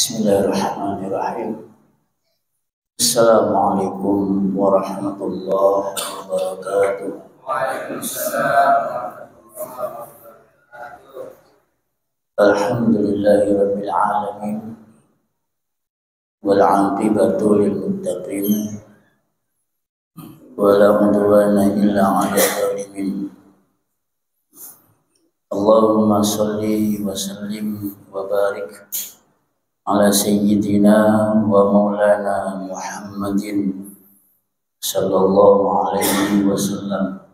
Bismillahirrahmanirrahim. Assalamualaikum warahmatullahi wabarakatuh. Waalaikumsalam. Alhamdulillahi rabbil alamin. Wal 'aqibatu lil muttaqin. Wala udwana illa 'alal zalimin. Allahumma shalli wa sallim wa barik ala sayyidina wa maulana Muhammadin sallallahu alaihi wasallam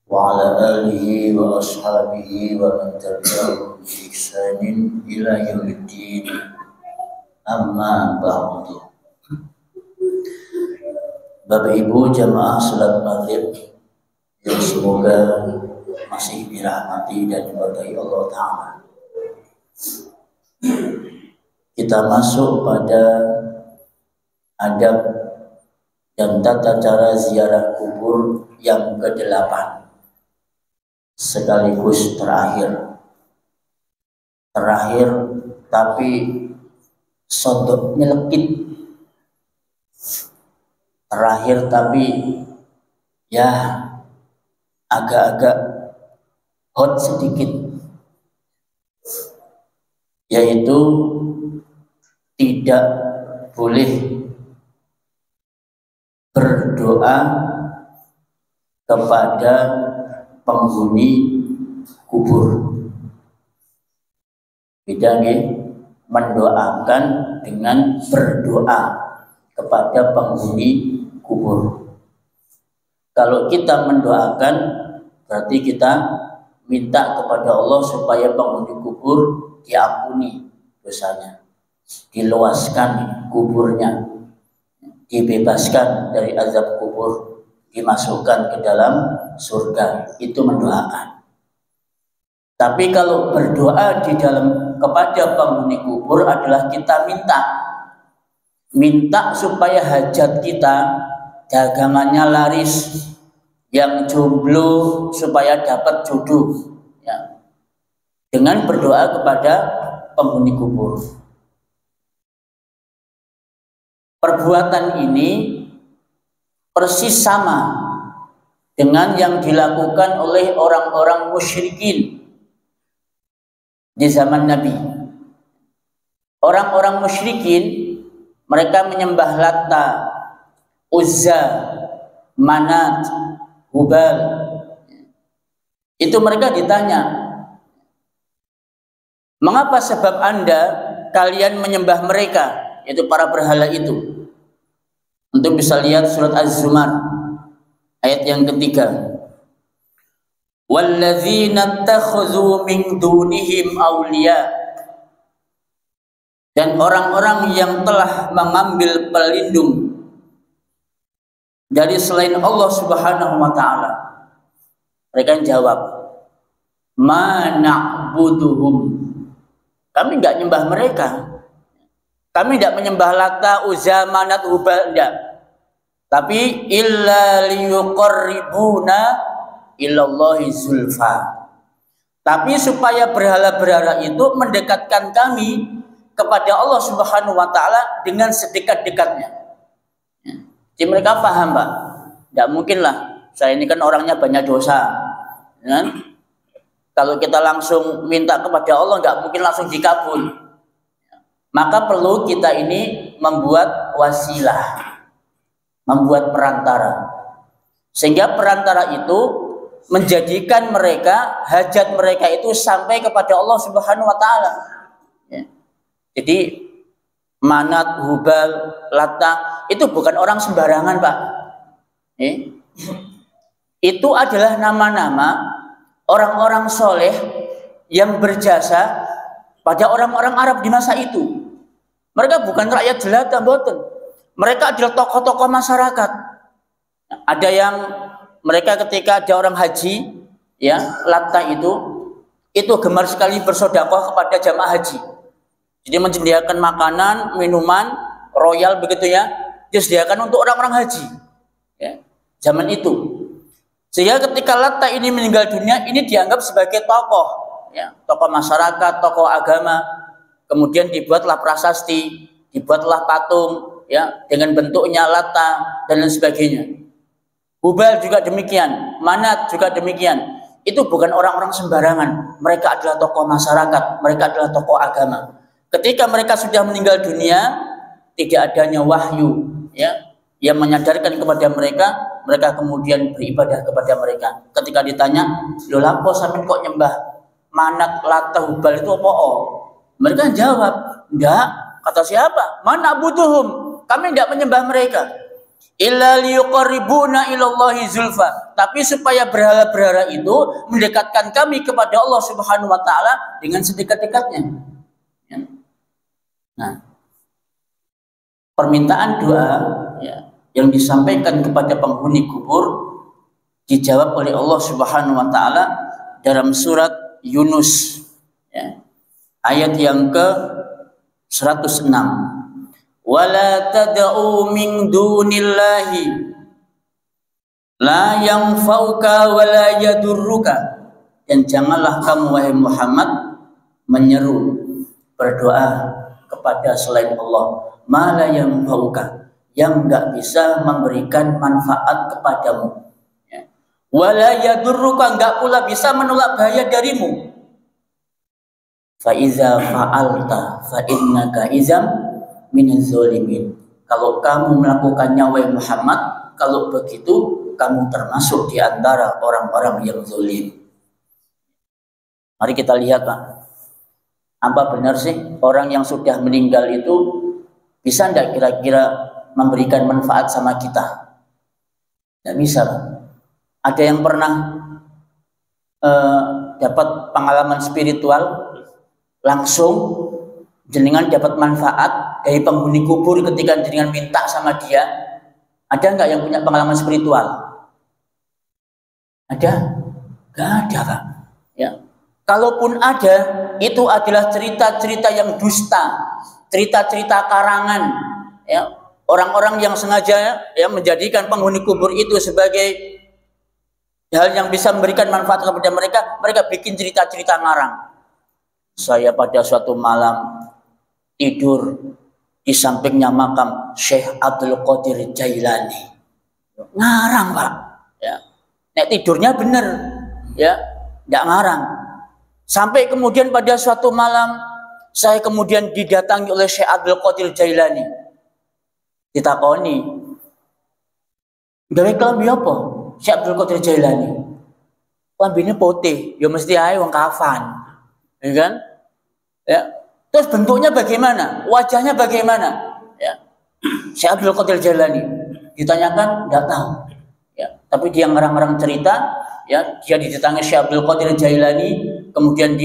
wa ala alihi wa ashabihi wa man tabi'ahum bi ihsanin ila yaumiddin. Amma ba'du. Bapak Ibu jamaah salat maghrib yang semoga masih dirahmati dan diberkahi Allah Ta'ala. Kita masuk pada adab dan tata cara ziarah kubur yang ke-8 sekaligus terakhir tapi sodok nyelekit, terakhir tapi ya agak-agak hot sedikit, yaitu tidak boleh berdoa kepada penghuni kubur. Beda nih, mendoakan dengan berdoa kepada penghuni kubur. Kalau kita mendoakan berarti kita minta kepada Allah supaya penghuni kubur diampuni dosanya, diluaskan kuburnya, dibebaskan dari azab kubur, dimasukkan ke dalam surga. Itu mendoakan. Tapi kalau berdoa di dalam kepada penghuni kubur adalah kita minta supaya hajat kita, dagangannya laris, yang jomblo supaya dapat jodoh, ya, dengan berdoa kepada penghuni kubur. Perbuatan ini persis sama dengan yang dilakukan oleh orang-orang musyrikin di zaman Nabi. Orang-orang musyrikin mereka menyembah Latta, Uzza, Manat, Hubal. Itu mereka ditanya, mengapa sebab kalian menyembah mereka, yaitu para berhala itu? Untuk bisa lihat surat Az-Zumar ayat yang ketiga. Walladzina ittakhadhu min dunihim awliya, dan orang-orang yang telah mengambil pelindung dari selain Allah Subhanahu wa ta'ala. Mereka jawab, ma na'buduhum, kami enggak menyembah mereka. Kami tidak menyembah Lata, Uzza, Manat, Hubal, enggak. Tapi illa liyuqarribuna ilallahi zulfa. Tapi supaya berhala-berhala itu mendekatkan kami kepada Allah Subhanahu wa ta'ala dengan sedekat-dekatnya. Jadi mereka paham, Pak. Tidak mungkinlah, saya ini kan orangnya banyak dosa, ya? Kalau kita langsung minta kepada Allah, nggak mungkin langsung dikabul. Maka perlu kita ini membuat wasilah, membuat perantara, sehingga perantara itu menjadikan mereka, hajat mereka itu sampai kepada Allah Subhanahu wa ta'ala, ya. Jadi Manat, Hubal, Latta itu bukan orang sembarangan, Pak. Itu adalah nama-nama orang-orang soleh yang berjasa pada orang-orang Arab di masa itu. Mereka bukan rakyat jelata, mboten. Mereka adalah tokoh-tokoh masyarakat. Ada yang mereka ketika ada orang haji, ya, Latta itu gemar sekali bersedekah kepada jamaah haji. Jadi menyediakan makanan, minuman, royal begitu ya, disediakan untuk orang-orang haji, ya, zaman itu. Sehingga ketika Latta ini meninggal dunia, ini dianggap sebagai tokoh, ya, tokoh masyarakat, tokoh agama. kemudian dibuatlah prasasti, dibuatlah patung, ya, dengan bentuknya Lata dan lain sebagainya. Hubal juga demikian, Manat juga demikian. Itu bukan orang-orang sembarangan. Mereka adalah tokoh masyarakat, mereka adalah tokoh agama. Ketika mereka sudah meninggal dunia, tidak adanya wahyu, ya, yang menyadarkan kepada mereka, mereka kemudian beribadah kepada mereka. Ketika ditanya, "Lho lapo sampeyan kok nyembah Manat, Lata, Hubal itu apa?" Mereka jawab, "Enggak." Kata siapa? "Mana butuhum." Kami tidak menyembah mereka. Illa liyuqarribuna ilallahi zulfa. Tapi supaya berhala-berhala itu mendekatkan kami kepada Allah Subhanahu wa taala dengan sedekat-dekatnya. Ya. Nah, permintaan doa, ya, yang disampaikan kepada penghuni kubur dijawab oleh Allah Subhanahu wa taala dalam surat Yunus, ya, ayat yang ke 106. Wala tad'u min dunillahi la yanfa'uka wa la yadurruka. Dan janganlah kamu wahai Muhammad menyeru berdoa kepada selain Allah, ma la yanfa'uka, yang enggak bisa memberikan manfaat kepadamu, ya. Wala yadurruka, enggak pula bisa menolak bahaya darimu. Fa iza fa'alta fa innaka izam minaz zalimin. Kalau kamu melakukannya wahai Muhammad, kalau begitu kamu termasuk di antara orang-orang yang zalim. Mari kita lihat, Pak. Apa benar sih orang yang sudah meninggal itu bisa enggak kira-kira memberikan manfaat sama kita? Tidak bisa, Pak. Ada yang pernah dapat pengalaman spiritual langsung jenengan dapat manfaat dari penghuni kubur ketika jenengan minta sama dia? Ada nggak yang punya pengalaman spiritual? Ada? Nggak ada, Pak. Ya. Kalaupun ada, itu adalah cerita-cerita yang dusta, cerita-cerita karangan, ya. Orang-orang yang sengaja, ya, menjadikan penghuni kubur itu sebagai hal yang bisa memberikan manfaat kepada mereka, mereka bikin cerita-cerita ngarang. Saya pada suatu malam tidur di sampingnya makam Syekh Abdul Qadir Jailani. Ngarang, Pak. Ya. Nek tidurnya bener, ya, tidak ngarang. Sampai kemudian pada suatu malam saya kemudian didatangi oleh Syekh Abdul Qadir Jailani. Ditakoni, gawe klambi apa? Syekh Abdul Qadir Jailani. Klambine putih, ya mesti ae wong kafan. Ya kan? Ya. Terus bentuknya bagaimana? Wajahnya bagaimana? Ya. Syekh Abdul Qadir Jailani ditanyakan, enggak tahu. Ya. Tapi dia ngarang-ngarang cerita, ya, dia didatangi Syekh Abdul Qadir Jailani, kemudian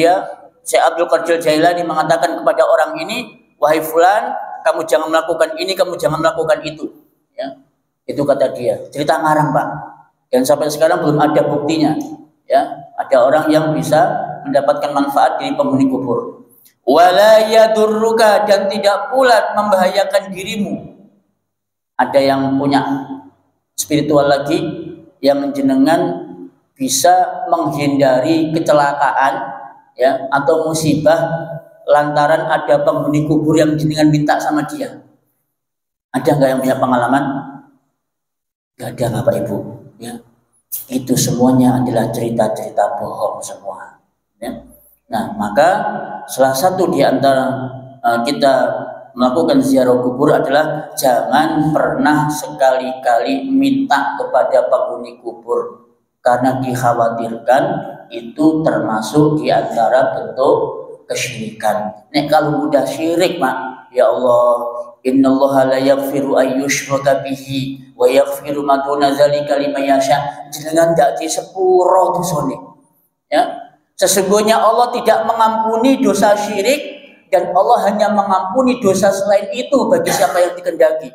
Syekh Abdul Qadir Jailani mengatakan kepada orang ini, "Wahai fulan, kamu jangan melakukan ini, kamu jangan melakukan itu." Ya. Itu kata dia. Cerita ngarang, Pak. Dan sampai sekarang belum ada buktinya. Ya, ada orang yang bisa mendapatkan manfaat dari penghuni kubur. Wala yadurruka, dan tidak pula membahayakan dirimu. Ada yang punya spiritual lagi yang jenengan bisa menghindari kecelakaan, ya, atau musibah lantaran ada penghuni kubur yang jenengan minta sama dia. Ada nggak yang punya pengalaman? Gak ada, Bapak Ibu. Ya. Itu semuanya adalah cerita-cerita bohong semua. Ya. Nah, maka salah satu di antara kita melakukan ziarah kubur adalah jangan pernah sekali-kali minta kepada penghuni kubur, karena dikhawatirkan itu termasuk di antara bentuk kesyirikan. Nek kalau udah syirik, Mak, ya Allah, innallaha la yaghfiru ayyushraka bihi wa yaghfiru ma duna dzalika liman yasha. Jenengan ndak di sepuro dosane. Ya. Sesungguhnya Allah tidak mengampuni dosa syirik, dan Allah hanya mengampuni dosa selain itu bagi siapa yang dikehendaki.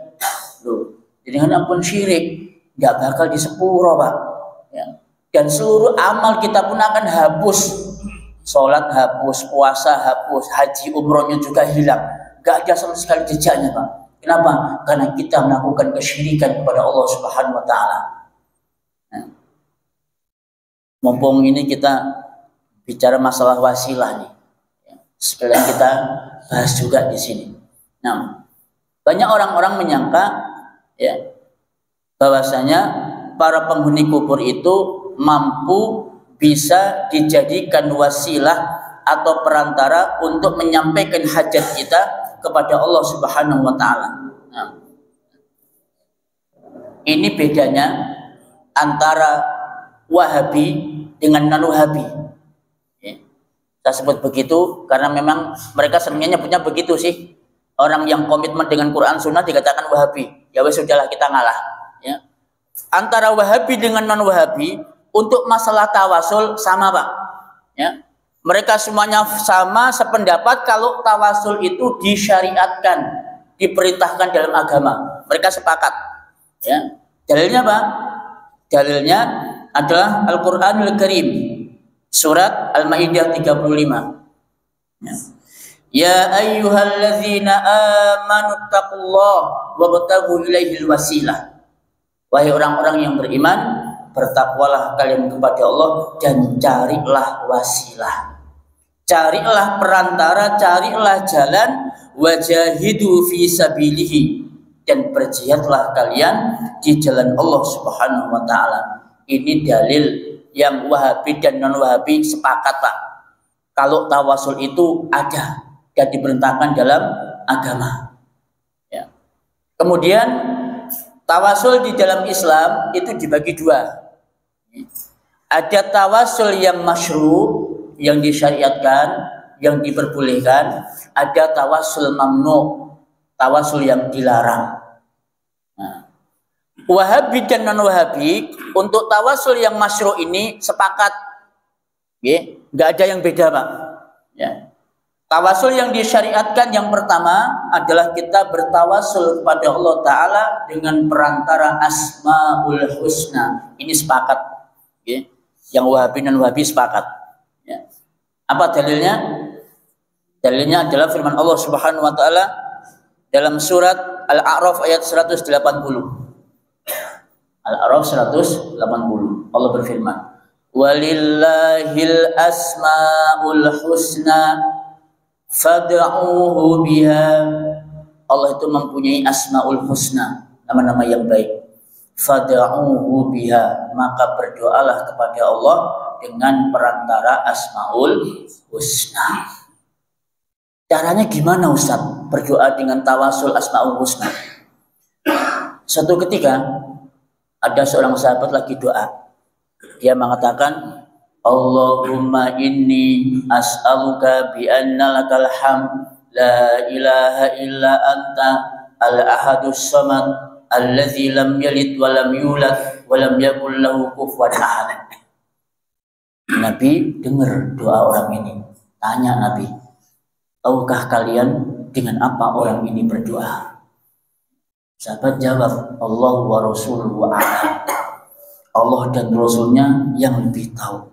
Loh, jenengan ampun syirik, ndak bakal di sepuro, Pak. Ya. Dan seluruh amal kita pun akan hapus. Sholat hapus, puasa hapus, haji umrohnya juga hilang. Gak ada sama sekali jejaknya, Pak. Kenapa? Karena kita melakukan kesyirikan kepada Allah Subhanahu wa taala. Nah, mumpung ini kita bicara masalah wasilah nih. Sekalian kita bahas juga di sini. Nah, banyak orang-orang menyangka ya bahwasanya para penghuni kubur itu mampu bisa dijadikan wasilah atau perantara untuk menyampaikan hajat kita kepada Allah Subhanahu wa taala. Nah, ini bedanya antara Wahabi dengan non-Wahabi. Ya. Saya sebut begitu karena memang mereka sebenarnya nyebutnya begitu sih. Orang yang komitmen dengan Quran Sunnah dikatakan Wahabi. Ya wes sudahlah, kita ngalah. Ya. Antara Wahabi dengan non-Wahabi untuk masalah tawasul sama, Pak. Ya. Mereka semuanya sama sependapat kalau tawasul itu disyariatkan, diperintahkan dalam agama. Mereka sepakat. Ya. Dalilnya apa? Dalilnya adalah Al-Qur'anul Karim, surat Al-Maidah 35. Ya. Ya ayyuhalladzina amanu taqullaha wabtaghu ilaihil wasilah. Wahai orang-orang yang beriman, bertakwalah kalian kepada Allah dan carilah wasilah. Carilah perantara, carilah jalan, wajahidu fi sabilihi, dan berjihadlah kalian di jalan Allah Subhanahu wa taala. Ini dalil yang Wahabi dan non-Wahabi sepakat, Pak. Kalau tawasul itu ada dan diperintahkan dalam agama. Ya. Kemudian tawasul di dalam Islam itu dibagi dua. Ada tawasul yang masyru', yang disyariatkan, yang diperbolehkan. Ada tawasul mamnu', tawasul yang dilarang. Nah, Wahabi dan non-Wahabi untuk tawasul yang masyru' ini sepakat. Ya, nggak ada yang beda, Pak. Ya. Tawasul yang disyariatkan yang pertama adalah kita bertawasul kepada Allah Ta'ala dengan perantara Asmaul Husna. Ini sepakat. Ya. Yang Wahabi dan Wahabi sepakat. Ya. Apa dalilnya? Dalilnya adalah firman Allah Subhanahu wa Ta'ala dalam surat Al-A'raf ayat 180. Al-A'raf 180. Allah berfirman, walillahil asmaul husna fad'uhu biha. Allah itu mempunyai asmaul husna, nama-nama yang baik. Fad'uhu biha, maka berdoalah kepada Allah dengan perantara asmaul husna. Caranya gimana, Ustaz? Berdoa dengan tawasul asmaul husna. Suatu ketika ada seorang sahabat lagi doa. Dia mengatakan, Allahumma inni as'aluka bi anna lakal hamd la ilaha illa anta al-ahadus samad alladzi lam yalid wa lam yulad wa lam yakul lahu kufuwan ahad. Nabi dengar doa orang ini. Tanya Nabi, tahukah kalian dengan apa orang ini berdoa? Sahabat jawab, Allah wa rasuluhu a'lam. Allah dan Rasulnya yang lebih tahu.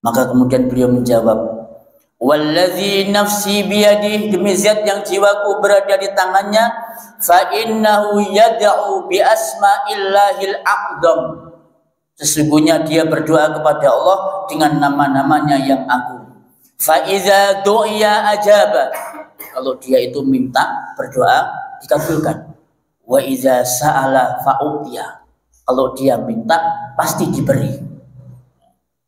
Maka kemudian beliau menjawab, wallazi nafsi biyadih, demi zat yang jiwaku berada di tangannya, fa innahu yad'u bi asma'illahil a'zam. Sesungguhnya dia berdoa kepada Allah dengan nama-namanya yang agung. Fa iza du'iya ajaba. Kalau dia itu minta berdoa dikabulkan. Wa iza sa'ala fa'utiya. Kalau dia minta pasti diberi.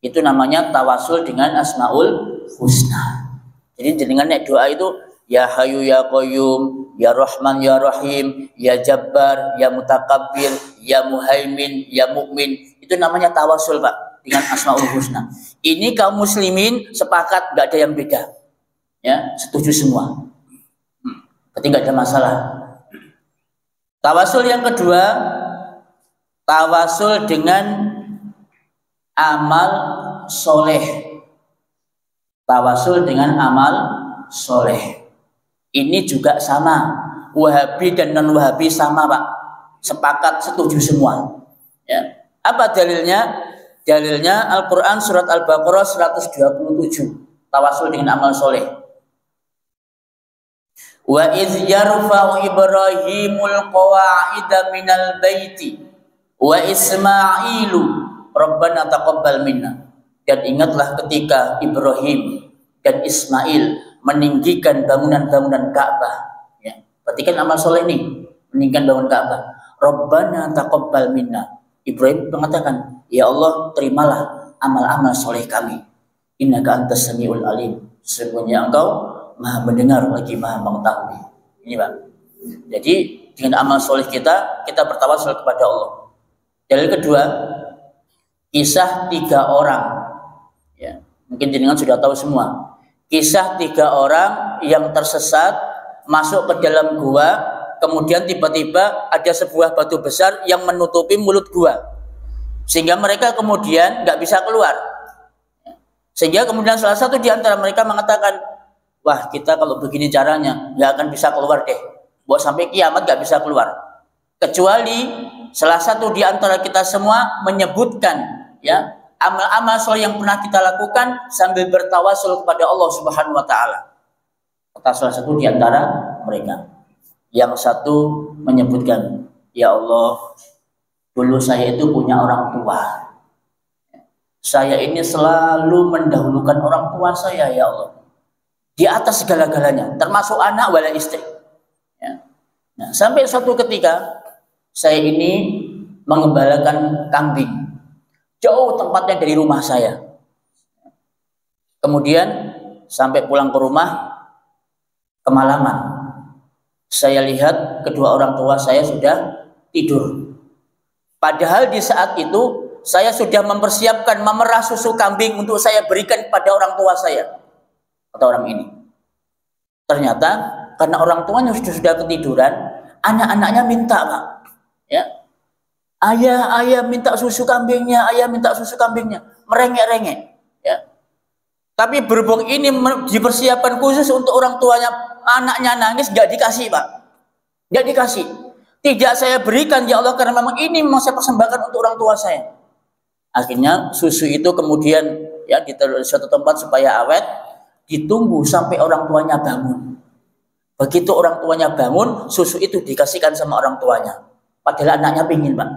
Itu namanya tawasul dengan asmaul husna. Jadi jenengan nek doa itu ya Hayyu ya Qayyum, ya Rahman ya Rahim, ya Jabbar, ya Mutakabbir, ya Muhaimin, ya Mukmin. Itu namanya tawasul, Pak, dengan asmaul husna. Ini kaum muslimin sepakat, nggak ada yang beda. Ya, setuju semua. Berarti nggak ada masalah. Tawasul yang kedua, tawasul dengan amal soleh. Tawasul dengan amal soleh. Ini juga sama. Wahabi dan non-Wahabi sama, Pak. Sepakat, setuju semua. Ya. Apa dalilnya? Dalilnya Al-Quran surat Al-Baqarah 127. Tawasul dengan amal soleh. Wa idh yarfa'u Ibrahimul qawa'ida minal baiti wa Ismailu Rabbana taqabbal minna. Dan ingatlah ketika Ibrahim dan Ismail meninggikan bangunan-bangunan Ka'bah. Ya. Perhatikan amal soleh ini, meninggikan bangunan Ka'bah. Rabbana taqabbal minna. Ibrahim mengatakan, ya Allah, terimalah amal-amal soleh kami. Innaka antas samiul alim. Sesungguhnya Engkau Maha mendengar lagi Maha mengetahui. Ini Pak. Jadi dengan amal soleh kita bertawasul kepada Allah. Dalil kedua, kisah 3 orang. Ya, mungkin jenengan sudah tahu semua. Kisah 3 orang yang tersesat masuk ke dalam gua, kemudian tiba-tiba ada sebuah batu besar yang menutupi mulut gua, sehingga mereka kemudian nggak bisa keluar. Sehingga kemudian salah satu di antara mereka mengatakan, wah, kita kalau begini caranya nggak akan bisa keluar deh. Buat sampai kiamat nggak bisa keluar. Kecuali salah satu di antara kita semua menyebutkan ya amal-amal soleh yang pernah kita lakukan sambil bertawasul kepada Allah Subhanahu wa taala. Kata salah satu di antara mereka. Yang satu menyebutkan, ya Allah, dulu saya itu punya orang tua. Saya ini selalu mendahulukan orang tua saya, ya Allah, di atas segala-galanya, termasuk anak wala istri. Ya. Nah, sampai suatu ketika saya ini mengembalakan kambing jauh tempatnya dari rumah saya. Kemudian sampai pulang ke rumah kemalaman. Saya lihat kedua orang tua saya sudah tidur. Padahal di saat itu saya sudah mempersiapkan memerah susu kambing untuk saya berikan kepada orang tua saya. Kata orang ini. Ternyata karena orang tuanya sudah ketiduran, anak-anaknya minta, Pak. Ya. Ayah minta susu kambingnya, ayah minta susu kambingnya. Merengek-rengek. Ya. Tapi berhubung ini dipersiapkan khusus untuk orang tuanya, anaknya nangis, gak dikasih, Pak. Gak dikasih. Tidak saya berikan, ya Allah, karena memang ini mau saya persembahkan untuk orang tua saya. Akhirnya susu itu kemudian ya ditaruh di suatu tempat supaya awet, ditunggu sampai orang tuanya bangun. Begitu orang tuanya bangun, susu itu dikasihkan sama orang tuanya. Padahal anaknya pingin, Pak.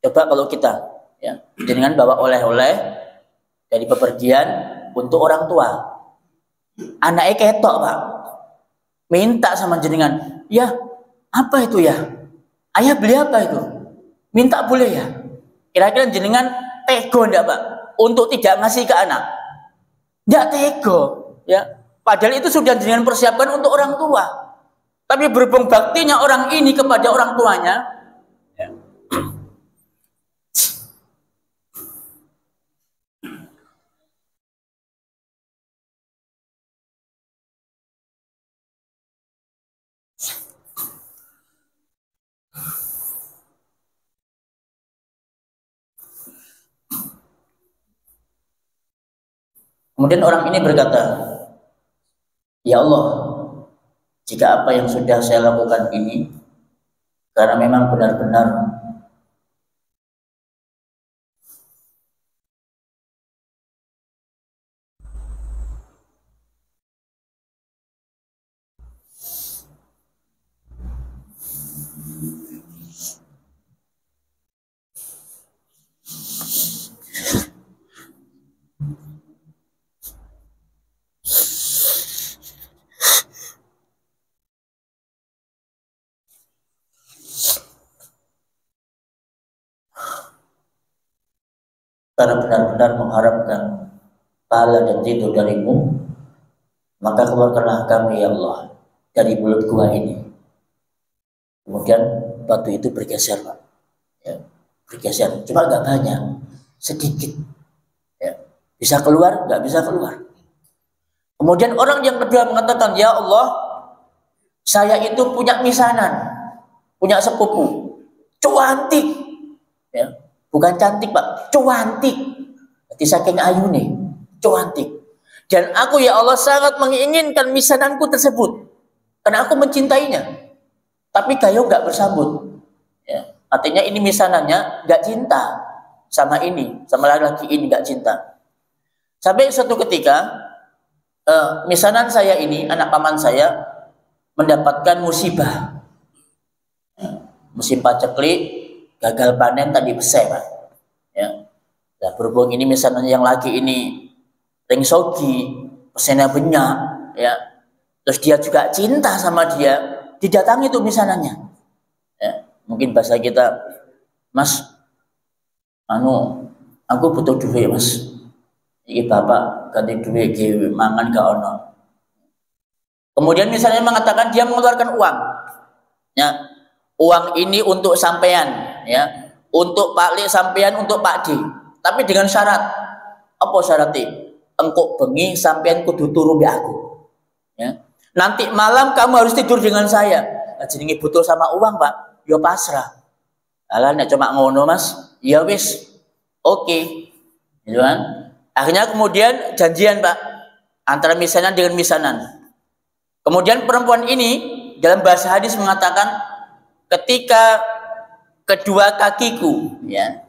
Coba kalau kita ya dengan bawa oleh-oleh dari bepergian untuk orang tua, anaknya ketok, Pak, minta sama jenengan, ya apa itu ya, ayah beli apa itu, minta boleh ya. Kira-kira jenengan tego enggak, Pak, untuk tidak ngasih ke anak? Enggak tego ya, padahal itu sudah jenengan persiapkan untuk orang tua. Tapi berhubung baktinya orang ini kepada orang tuanya ya. Kemudian orang ini berkata, ya Allah, jika apa yang sudah saya lakukan ini karena memang benar-benar karena benar-benar mengharapkan pahala dan ridho darimu, maka keluarkanlah kami, ya Allah, dari mulut gua ini. Kemudian batu itu bergeser, Pak. Ya, bergeser, cuma nggak banyak, sedikit. Ya, bisa keluar, nggak bisa keluar. Kemudian orang yang kedua mengatakan, ya Allah, saya itu punya misanan, punya sepupu, cuantik. Ya. Bukan cantik, Pak, cuantik. Berarti saking ayu nih, cuantik. Dan aku, ya Allah, sangat menginginkan misananku tersebut, karena aku mencintainya. Tapi Gayo nggak bersambut. Ya. Artinya ini misanannya nggak cinta sama ini, sama laki-laki ini nggak cinta. Sampai suatu ketika, misanan saya ini, anak paman saya, mendapatkan musibah. Musibah ceklik, gagal panen tadi besar, Pak. Ya. Nah, berhubung ini misalnya yang lagi ini ringsogi, pesennya banyak, ya. Terus dia juga cinta sama dia, didatangi tuh misanannya. Ya, mungkin bahasa kita, Mas, aku butuh duit, Mas. Iki bapak ganti duit, mangan gak ono. Kemudian misalnya mengatakan dia mengeluarkan uang, ya, uang ini untuk sampean, ya, untuk Pak Li sampean, untuk Pak D, tapi dengan syarat. Apa syaratnya? Engkau bengi sampean kudu turu be aku, ya. Nanti malam kamu harus tidur dengan saya. Jenenge butuh sama uang, Pak, yo pasrah. Alah nek cuma ngono, Mas, ya wis, oke, gitu kan. Akhirnya kemudian janjian, Pak, antara misanan dengan misanan. Kemudian perempuan ini dalam bahasa hadis mengatakan, ketika kedua kakiku, ya,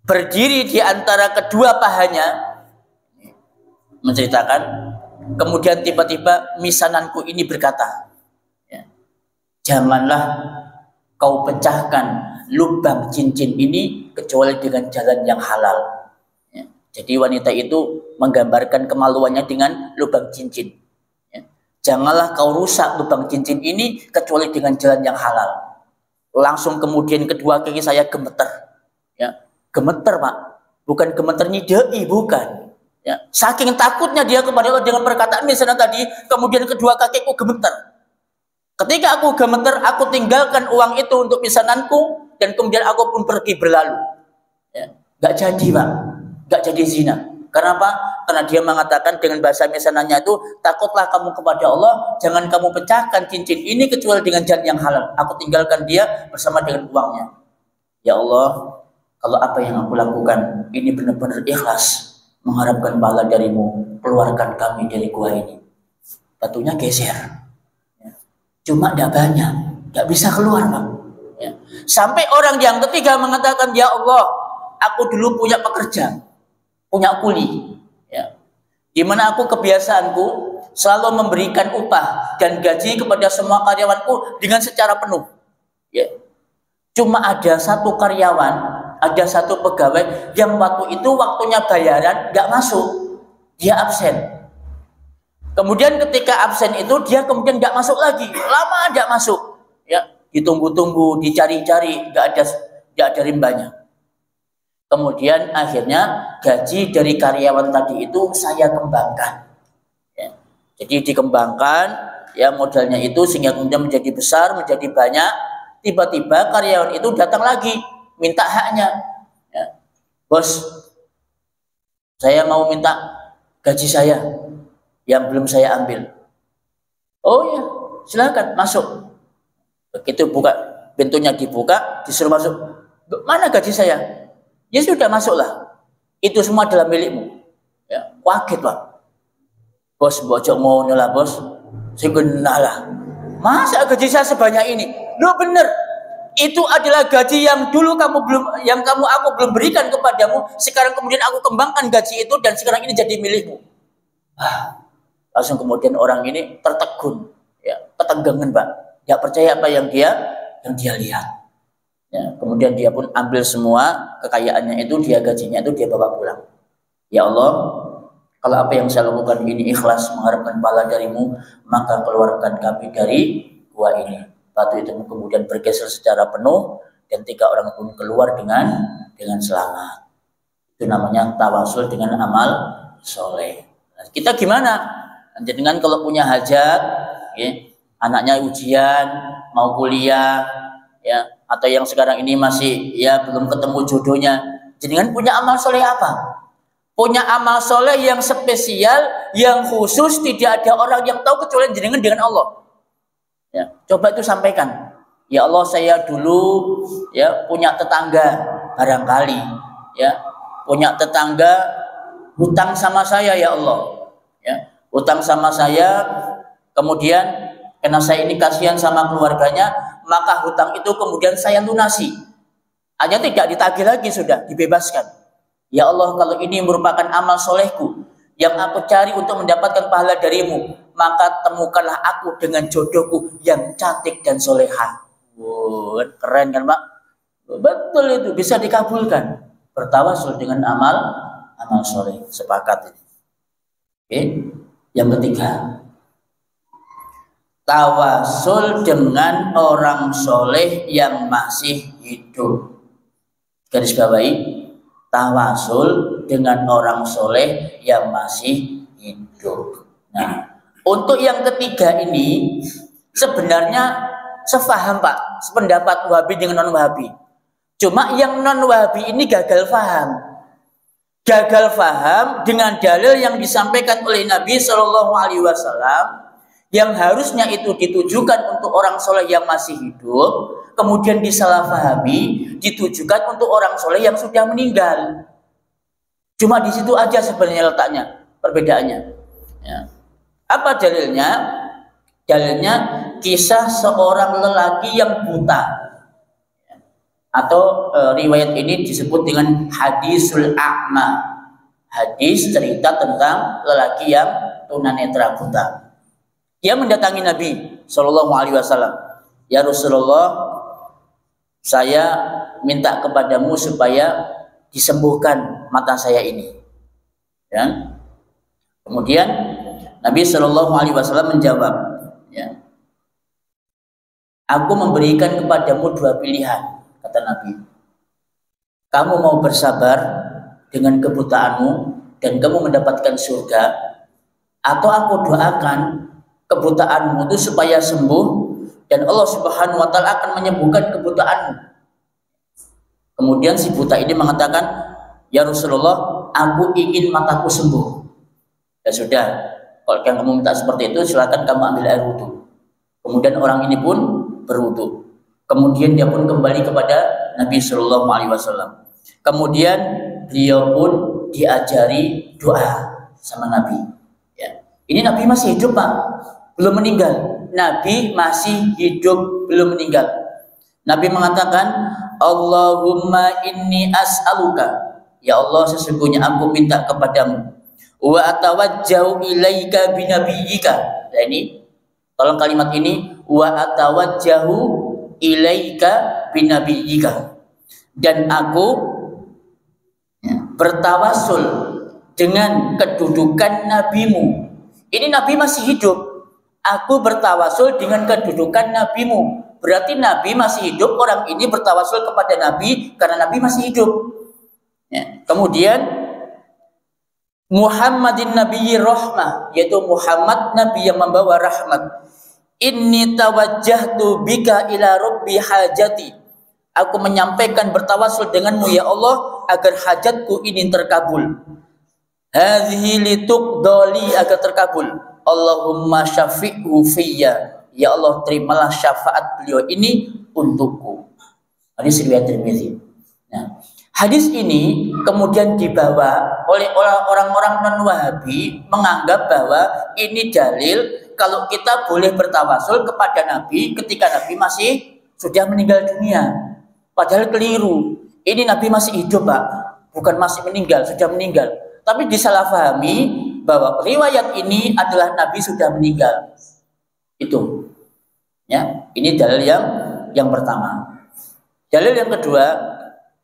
berdiri di antara kedua pahanya, menceritakan, kemudian tiba-tiba misananku ini berkata, ya, janganlah kau pecahkan lubang cincin ini kecuali dengan jalan yang halal. Ya, jadi wanita itu menggambarkan kemaluannya dengan lubang cincin. Ya, janganlah kau rusak lubang cincin ini kecuali dengan jalan yang halal. Langsung kemudian kedua kaki saya gemeter. Ya, gemeter, Pak, bukan gemeter nyidai, bukan. Ya, saking takutnya dia kepada Allah dengan perkataan misalnya tadi, kemudian kedua kakiku gemeter. Ketika aku gemeter, aku tinggalkan uang itu untuk misananku, dan kemudian aku pun pergi berlalu. Ya, gak jadi, Pak, gak jadi zina. Kenapa? Karena dia mengatakan dengan bahasa misanannya itu, takutlah kamu kepada Allah, jangan kamu pecahkan cincin ini kecuali dengan jalan yang halal. Aku tinggalkan dia bersama dengan uangnya. Ya Allah, kalau apa yang aku lakukan ini benar-benar ikhlas, mengharapkan pahala darimu, keluarkan kami dari gua ini. Batunya geser, ya. Cuma tidak banyak, tidak bisa keluar, Pak. Ya. Sampai orang yang ketiga mengatakan, ya Allah, aku dulu punya pekerja, punya kuli, ya, dimana aku kebiasaanku selalu memberikan upah dan gaji kepada semua karyawanku dengan secara penuh. Ya. Cuma ada satu karyawan, ada satu pegawai yang waktu itu waktunya bayaran nggak masuk, dia absen. Kemudian ketika absen itu dia kemudian nggak masuk lagi, lama nggak masuk, ya, ditunggu-tunggu, dicari-cari, nggak ada rimbanya. Kemudian akhirnya gaji dari karyawan tadi itu saya kembangkan, ya. Jadi dikembangkan, ya, modalnya itu sehingga kemudian menjadi besar, menjadi banyak. Tiba-tiba karyawan itu datang lagi minta haknya, ya. Bos, saya mau minta gaji saya yang belum saya ambil. Oh ya, silakan masuk. Begitu buka pintunya, dibuka, disuruh masuk. Mana gaji saya? Ya sudah, masuklah. Itu semua adalah milikmu. Ya, kaget, Pak. Bos, bocok ngono lah, bos. Saya lah. Masa gaji saya sebanyak ini? Loh, bener. Itu adalah gaji yang dulu aku belum berikan kepadamu. Sekarang kemudian aku kembangkan gaji itu dan sekarang ini jadi milikmu. Langsung kemudian orang ini tertegun, ya, ketenggangan, Pak. Tidak percaya apa yang dia lihat. Ya, kemudian dia pun ambil semua kekayaannya itu, dia gajinya itu dia bawa pulang. Ya Allah, kalau apa yang saya lakukan ini ikhlas mengharapkan pahala darimu, maka keluarkan kami dari gua ini. Batu itu kemudian bergeser secara penuh dan 3 orang pun keluar dengan selamat. Itu namanya tawasul dengan amal soleh. Nah, kita gimana? Dengan kalau punya hajat, ya, anaknya ujian, mau kuliah, ya, atau yang sekarang ini masih, ya, belum ketemu jodohnya, jenengan punya amal soleh apa? Punya amal soleh yang spesial, yang khusus, tidak ada orang yang tahu kecuali jenengan dengan Allah. Ya, coba itu sampaikan. Ya Allah, saya dulu, ya, punya tetangga barangkali, ya, punya tetangga hutang sama saya, ya Allah, ya, hutang sama saya. Kemudian karena saya ini kasihan sama keluarganya, maka hutang itu kemudian saya lunasi. Hanya tidak ditagih lagi, sudah dibebaskan. Ya Allah, kalau ini merupakan amal solehku yang aku cari untuk mendapatkan pahala darimu, maka temukanlah aku dengan jodohku yang cantik dan solehah. Wow, keren kan, Pak? Betul, itu bisa dikabulkan. Bertawasul dengan amal soleh. Sepakat ini. Oke. Yang ketiga, tawasul dengan orang soleh yang masih hidup. Garis bawahi, tawasul dengan orang soleh yang masih hidup. Nah, untuk yang ketiga ini sebenarnya sefaham Pak, sependapat Wahabi dengan non Wahabi. Cuma yang non Wahabi ini gagal faham. Gagal faham dengan dalil yang disampaikan oleh Nabi Shallallahu Alaihi Wasallam yang harusnya itu ditujukan untuk orang soleh yang masih hidup, kemudian disalahfahami ditujukan untuk orang soleh yang sudah meninggal. Cuma di situ aja sebenarnya letaknya, perbedaannya. Ya. Apa dalilnya? Dalilnya kisah seorang lelaki yang buta. Atau riwayat ini disebut dengan hadisul a'ma. Hadis cerita tentang lelaki yang tunanetra buta. Dia mendatangi Nabi Shallallahu Alaihi Wasallam. Ya Rasulullah, saya minta kepadamu supaya disembuhkan mata saya ini. Ya. Kemudian Nabi Shallallahu Alaihi Wasallam menjawab, ya, aku memberikan kepadamu dua pilihan. Kata Nabi, kamu mau bersabar dengan kebutaanmu dan kamu mendapatkan surga, atau aku doakan kebutaanmu itu supaya sembuh dan Allah Subhanahu wa Ta'ala akan menyembuhkan kebutaanmu. Kemudian si buta ini mengatakan, ya Rasulullah, aku ingin mataku sembuh. Ya sudah, kalau kamu minta seperti itu, silakan kamu ambil air wudhu. Kemudian orang ini pun berwudhu. Kemudian dia pun kembali kepada Nabi Shallallahu Alaihi Wasallam. Kemudian beliau pun diajari doa sama Nabi. Ya. Ini Nabi masih hidup Pak, belum meninggal. Nabi masih hidup, belum meninggal. Nabi mengatakan, Allahumma inni as'aluka, ya Allah sesungguhnya aku minta kepadamu, wa atawajjahu ilaika binabiyyika. Nah ini, tolong kalimat ini, wa atawajjahu ilaika binabiyyika, dan aku bertawasul dengan kedudukan nabimu. Ini Nabi masih hidup, aku bertawasul dengan kedudukan nabimu. Berarti Nabi masih hidup, orang ini bertawasul kepada Nabi karena Nabi masih hidup. Ya. Kemudian Muhammadin Nabiyyi rahmah, yaitu Muhammad Nabi yang membawa rahmat. Inni tawajjahtu bika ila rabbi hajati. Aku menyampaikan bertawasul denganmu ya Allah agar hajatku ini terkabul. Hadhihi lituqdali, agar terkabul. Allahumma syafi'hu fiyya. Ya Allah, terimalah syafaat beliau ini untukku. Hadis riwayat Tirmidzi. Nah, hadis ini kemudian dibawa oleh orang-orang non-Wahabi menganggap bahwa ini dalil kalau kita boleh bertawasul kepada Nabi ketika Nabi masih sudah meninggal dunia. Padahal keliru. Ini Nabi masih hidup Pak, bukan masih meninggal, sudah meninggal. Tapi disalahfahami bahwa riwayat ini adalah Nabi sudah meninggal. Itu. Ya, ini dalil yang pertama. Dalil yang kedua,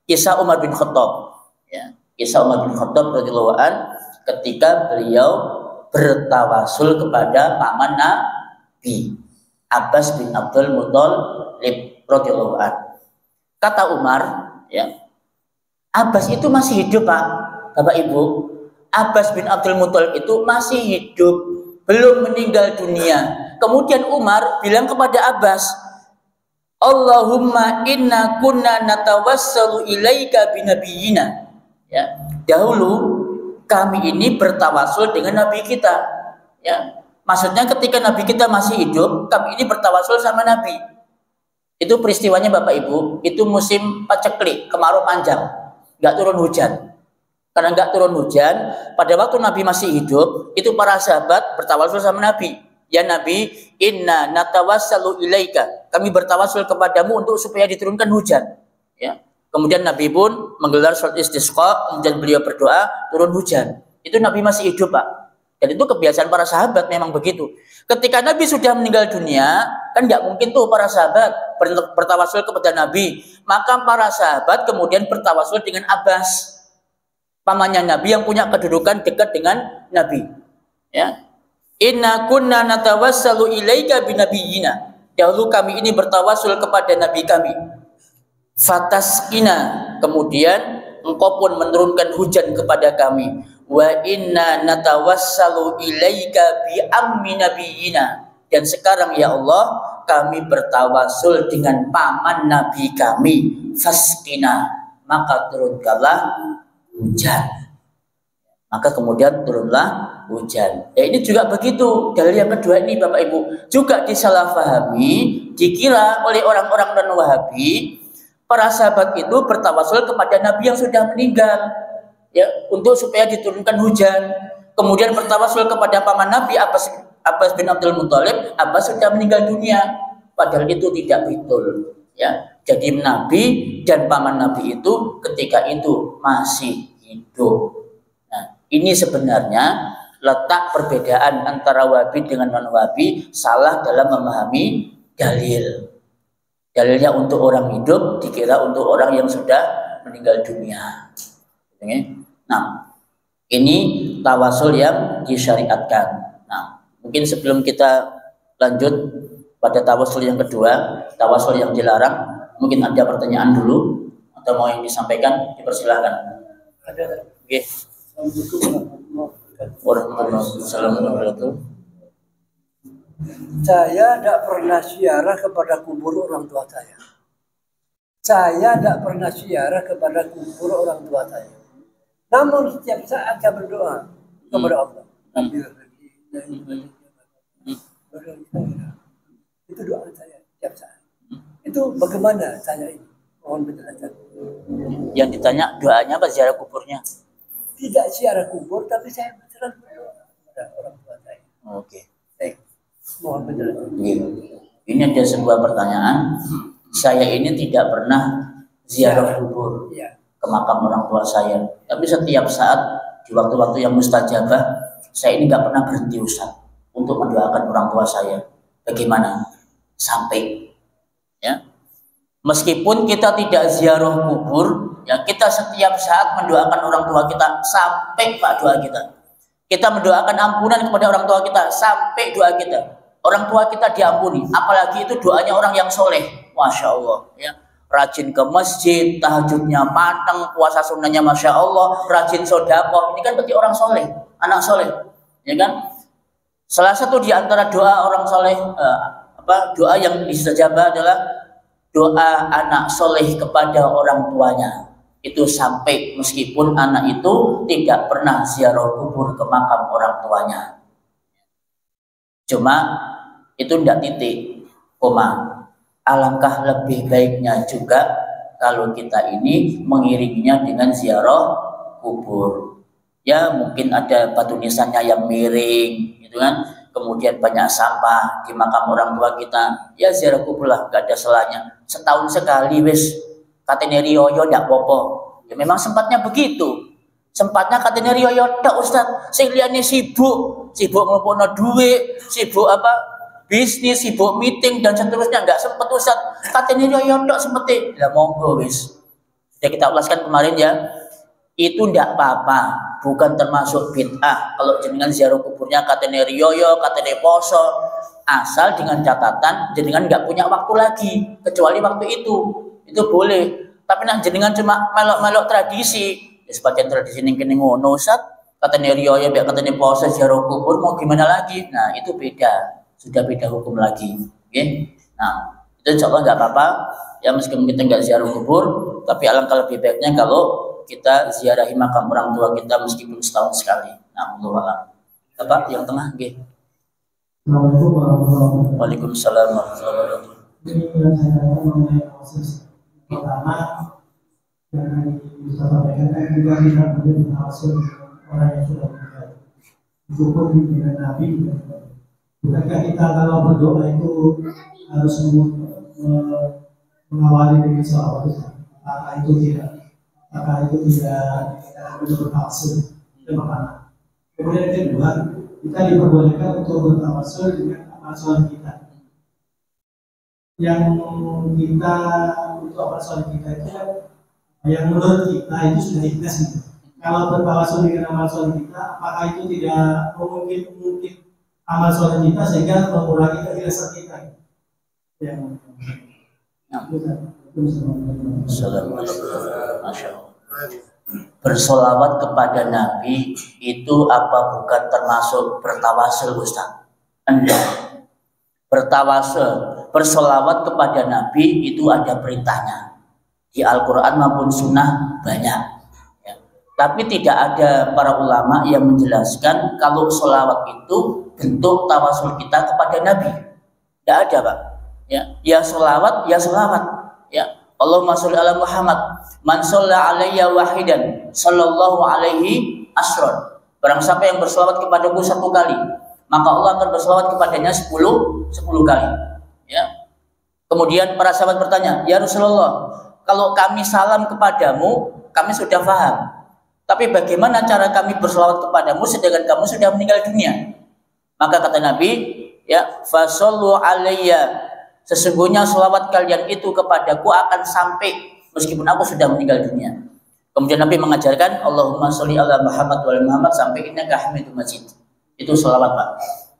kisah Umar bin Khattab. Ya, kisah Umar bin Khattab radhiyallahu an ketika beliau bertawasul kepada paman Nabi Abbas bin Abdul Muthalib radhiyallahu an. Kata Umar, ya, Abbas itu masih hidup Pak, Bapak Ibu. Abbas bin Abdul Muthalib itu masih hidup, belum meninggal dunia. Kemudian Umar bilang kepada Abbas, Allahumma inna kunna natawassalu ilaika binabiyyina. Ya, dahulu kami ini bertawasul dengan Nabi kita. Ya, maksudnya ketika Nabi kita masih hidup, kami ini bertawasul sama Nabi. Itu peristiwanya Bapak Ibu, itu musim paceklik, kemarau panjang, nggak turun hujan. Karena nggak turun hujan, pada waktu Nabi masih hidup, itu para sahabat bertawasul sama Nabi. Ya Nabi, inna natawassalu ilaika. Kami bertawasul kepadamu untuk supaya diturunkan hujan. Ya. Kemudian Nabi pun menggelar sholat istisqa, kemudian beliau berdoa, turun hujan. Itu Nabi masih hidup Pak. Dan itu kebiasaan para sahabat memang begitu. Ketika Nabi sudah meninggal dunia, kan nggak mungkin tuh para sahabat bertawasul kepada Nabi. Maka para sahabat kemudian bertawasul dengan Abbas, pamannya Nabi yang punya kedudukan dekat dengan Nabi. Ya. Inna kunna natawassalu ilaika binabiyina. Dahulu kami ini bertawasul kepada nabi kami. Fataskina, kemudian engkau pun menurunkan hujan kepada kami. Wa inna natawassalu ilaika bi ammi nabiyina. Dan sekarang ya Allah, kami bertawasul dengan paman nabi kami. Faskina, maka turunkanlah hujan. Maka kemudian turunlah hujan. Ya, ini juga begitu. Dalil yang kedua ini Bapak Ibu juga disalahfahami, dikira oleh orang-orang non-Wahabi, para sahabat itu bertawasul kepada nabi yang sudah meninggal, ya, untuk supaya diturunkan hujan. Kemudian bertawasul kepada paman nabi Abbas bin Abdul Muthalib, Abbas sudah meninggal dunia. Padahal itu tidak betul, ya. Jadi nabi dan paman nabi itu ketika itu masih hidup. Nah, ini sebenarnya letak perbedaan antara Wahabi dengan non-Wahabi, salah dalam memahami dalil. Dalilnya untuk orang hidup dikira untuk orang yang sudah meninggal dunia. Nah, ini tawasul yang disyariatkan. Nah, mungkin sebelum kita lanjut pada tawasul yang kedua, tawasul yang dilarang, mungkin ada pertanyaan dulu atau mau yang disampaikan, dipersilahkan. Ada. Oke. Warahmatullahi wabarakatuh. Saya tidak pernah ziarah kepada kubur orang tua saya. Saya tidak pernah ziarah kepada kubur orang tua saya. Namun setiap saat saya berdoa kepada Allah. Itu doa saya setiap saat. Itu bagaimana saya ini? Mohon penjelasan. Yang ditanya doanya apa, ziarah kuburnya? Tidak ziarah kubur, tapi saya beneran berdoa kepada orang tua saya. Oke. Mohon penjelasan. Ini ada sebuah pertanyaan. Saya ini tidak pernah ziarah kubur ke makam orang tua saya. Tapi setiap saat di waktu-waktu yang mustajabah, saya ini nggak pernah berhenti Ustaz untuk mendoakan orang tua saya. Bagaimana? Sampai, ya. Meskipun kita tidak ziarah kubur, ya, kita setiap saat mendoakan orang tua kita sampai Pak doa kita. Kita mendoakan ampunan kepada orang tua kita sampai doa kita. Orang tua kita diampuni, apalagi itu doanya orang yang soleh, masya Allah, ya. Rajin ke masjid, tahajudnya matang, puasa sunnahnya masya Allah, rajin sodakoh, ini kan berarti orang soleh, anak soleh, ya kan? Salah satu di antara doa orang soleh, doa yang distajabah adalah doa anak soleh kepada orang tuanya. Itu sampai meskipun anak itu tidak pernah ziarah kubur ke makam orang tuanya. Cuma itu tidak titik, koma. Alangkah lebih baiknya juga kalau kita ini mengiringinya dengan ziarah kubur. Ya, mungkin ada batu nisannya yang miring, gitu kan. Kemudian banyak sampah di makam orang tua kita. Ya ziarah kubur lah, gak ada salahnya. Setahun sekali wis, katanya riyoyo ndak popo. Ya memang sempatnya begitu. Sempatnya katanya riyoyo ndak Ustaz. Sing liyane sibuk ngelupokno duit, sibuk bisnis, sibuk meeting dan seterusnya, nggak sempet Ustaz. Katanya riyoyo ndak sempet. Lah monggo wis. Sudah kita ulaskan kemarin ya. Itu ndak apa-apa, bukan termasuk bid'ah. Kalau jenengan ziarah kuburnya katanya riyoyo, katanya poso, asal dengan catatan jenengan nggak punya waktu lagi kecuali waktu itu boleh. Tapi nah jenengan cuma melok-melok tradisi, ya sebagian tradisi ning kene ngono Ustaz, katanya riyoyo, katanya poso, ziarah kubur, mau gimana lagi? Nah itu beda, sudah beda hukum lagi. Oke? Nah itu insya Allah nggak apa-apa ya, meskipun kita nggak ziarah kubur, tapi alangkah lebih baiknya kalau kita ziarahi makam orang tua kita meskipun setahun sekali. Nah, Allah apa yang tengah, nggih. Waalaikumsalam warahmatullahi wabarakatuh. Ini yang saya tanyakan mengenai proses pertama yang bisa sampaikan juga kita menjadi hasil orang yang sudah meninggal. Cukup dengan Nabi. Bukankah kita kalau berdoa itu harus mengawali dengan salawat? Apakah itu tidak berhasil? Itu pertama. Kemudian yang kedua, kita diperbolehkan untuk bertawasul dengan amal soleh kita. Yang kita untuk amal soleh kita itu yang menurut kita itu sudah ikhlas gitu. Kalau bertawasul dengan amal soleh kita, apakah itu tidak mungkin amal soleh kita sehingga mengurangi kebiasaan kita. Ya. Masya Allah. Bersolawat kepada Nabi itu apa bukan termasuk bertawasul, Ustaz? Enggak. Bertawasul, bersolawat kepada Nabi itu ada perintahnya di Al-Quran maupun Sunnah banyak. Ya. Tapi tidak ada para ulama yang menjelaskan kalau solawat itu bentuk tawasul kita kepada Nabi. Tidak ada, Pak. Ya solawat, ya solawat. Ya. Allahumma sholli ala Muhammad, man sholla alayya wahidan, sallallahu alaihi asron. Barang siapa yang bersolawat kepadaku 1 kali, maka Allah akan bersolawat kepadanya 10 kali. Ya. Kemudian para sahabat bertanya, ya Rasulullah, kalau kami salam kepadamu, kami sudah paham. Tapi bagaimana cara kami bersolawat kepadamu sedangkan kamu sudah meninggal dunia? Maka kata Nabi, ya, fasallu alayya, sesungguhnya selawat kalian itu kepadaku akan sampai meskipun aku sudah meninggal dunia. Kemudian Nabi mengajarkan Allahumma sholli ala Muhammad wa ala Muhammad sampai innaka Hamidum Majid. Itu selawat, Pak.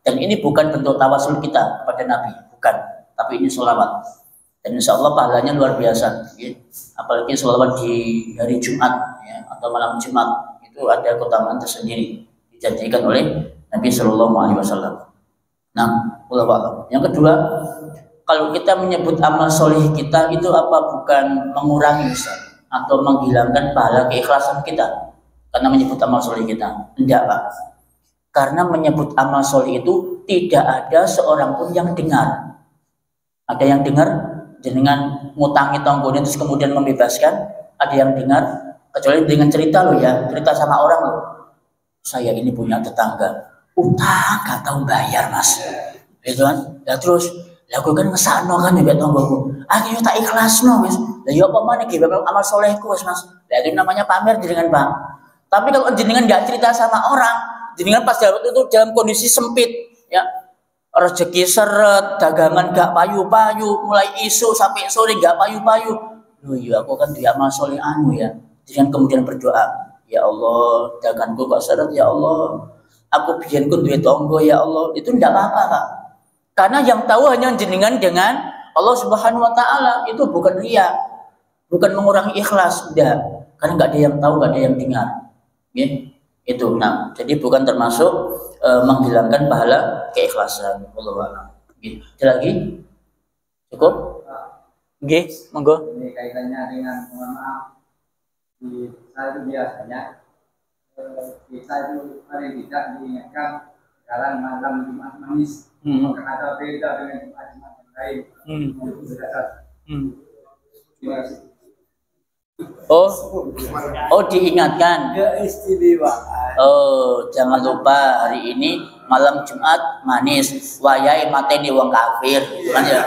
Dan ini bukan bentuk tawasul kita kepada Nabi, bukan. Tapi ini selawat. Dan insya Allah pahalanya luar biasa. Ya. Apalagi selawat di hari Jumat, ya, atau malam Jumat, itu ada keutamaan tersendiri dijanjikan oleh Nabi Shallallahu Alaihi Wasallam. Nah, yang kedua, kalau kita menyebut amal soleh kita itu apa bukan mengurangi atau menghilangkan pahala keikhlasan kita karena menyebut amal soleh kita? Enggak, Pak. Karena menyebut amal soleh itu tidak ada seorang pun yang dengar. Ada yang dengar jenengan ngutangi tonggone terus kemudian membebaskan? Ada yang dengar? Kecuali dengan cerita loh ya, cerita sama orang loh. Saya ini punya tetangga, utang gak tahu bayar, Mas. Gitu kan? Ya terus aku kan ngesakno kan ya tonggoku. Aku tak ikhlasno wis. Lah ya apa maneh ge amal solehku wis, Mas. Lah itu namanya pamer jenengan, Pak. Tapi kalau jenengan enggak cerita sama orang, jenengan pas itu dalam kondisi sempit, ya. Rezeki seret, dagangan gak payu-payu, mulai isu sampai sore gak payu-payu. Loh iya aku kan di amal soleh anu ya. Jangan kemudian berdoa, ya Allah, daganganku kok seret ya Allah. Aku biyenku duwe tonggo ya Allah. Itu enggak apa-apa, Pak. Karena yang tahu hanya jenengan dengan Allah Subhanahu wa taala, itu bukan riya, bukan mengurangi ikhlas, enggak. Karena enggak ada yang tahu, enggak ada yang dengar. Ya, itu. Nah, jadi bukan termasuk menghilangkan pahala keikhlasan. Wallahu a'lam. Ada lagi? Cukup? Nggih, monggo. Ini kaitannya dengan mohon maaf. Saya itu biasanya kita itu paling tidak diingatkan sekarang malam Jumat manis. Karena ada beda dengan Jumat yang lain. Itu berdasar. Terima kasih. Oh diingatkan. Keistimewaan. Oh, jangan lupa hari ini malam Jumat manis. Wayai mateni wong kafir, gitu kan ya.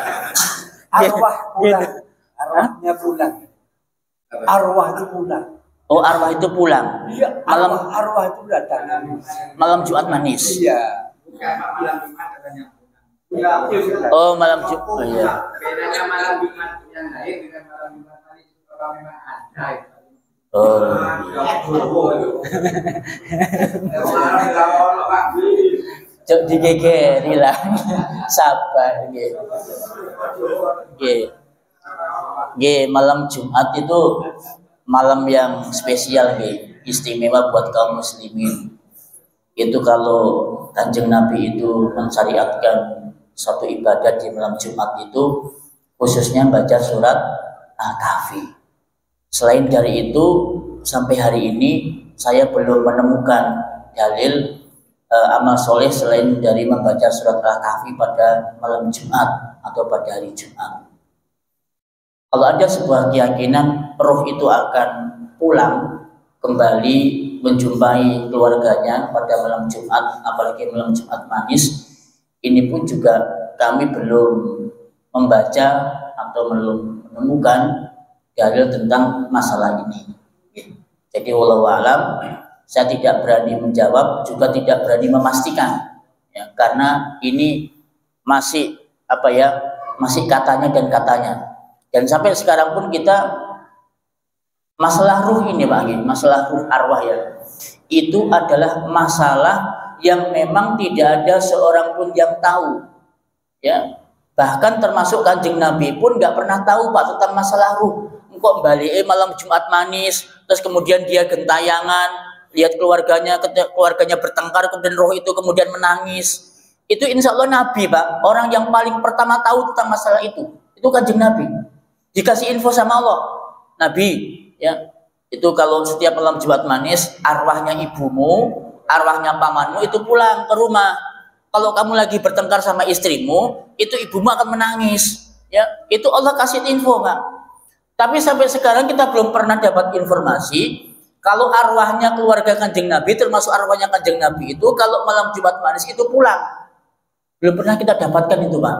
Arwah pulang. Arwahnya pulang. Arwah itu pulang. Oh, arwah itu pulang. Iya, Malam arwah itu datang. malam Jumat manis. Iya. Bukan malam Jumat katanya. Oh, malam Jumat. Oh, iya. Bedanya malam Jumat yang lain dengan malam Jumat manis kalau memang ada. Oh. Cok digegeri lah. Sabar nggih. Nggih, malam Jumat itu malam yang spesial nggih, istimewa buat kaum muslimin. Itu kalau Kanjeng Nabi itu mensyariatkan suatu ibadah di malam Jumat itu khususnya baca surat Al-Kahfi. Selain dari itu sampai hari ini saya belum menemukan dalil amal soleh selain dari membaca surat Al-Kahfi pada malam Jumat atau pada hari Jumat. Kalau ada sebuah keyakinan roh itu akan pulang kembali menjumpai keluarganya pada malam Jumat, apalagi malam Jumat manis, ini pun juga kami belum membaca atau belum menemukan dalil tentang masalah ini. Jadi wallahu alam, saya tidak berani menjawab, juga tidak berani memastikan, ya, karena ini masih masih katanya dan katanya. Dan sampai sekarang pun kita masalah ruh ini, Pak, masalah ruh arwah ya, itu adalah masalah yang memang tidak ada seorang pun yang tahu. Ya, bahkan termasuk Kanjeng Nabi pun nggak pernah tahu Pak tentang masalah ruh. Engkau balik malam Jumat manis, terus kemudian dia gentayangan, lihat keluarganya bertengkar, kemudian roh itu kemudian menangis. Itu insya Allah Nabi Pak, orang yang paling pertama tahu tentang masalah itu Kanjeng Nabi. Dikasih info sama Allah, Nabi, ya itu kalau setiap malam Jumat manis arwahnya ibumu, arwahnya pamanmu itu pulang ke rumah. Kalau kamu lagi bertengkar sama istrimu, itu ibumu akan menangis. Ya, itu Allah kasih info Pak. Tapi sampai sekarang kita belum pernah dapat informasi kalau arwahnya keluarga Kanjeng Nabi, termasuk arwahnya Kanjeng Nabi itu kalau malam Jumat manis itu pulang. Belum pernah kita dapatkan itu Pak.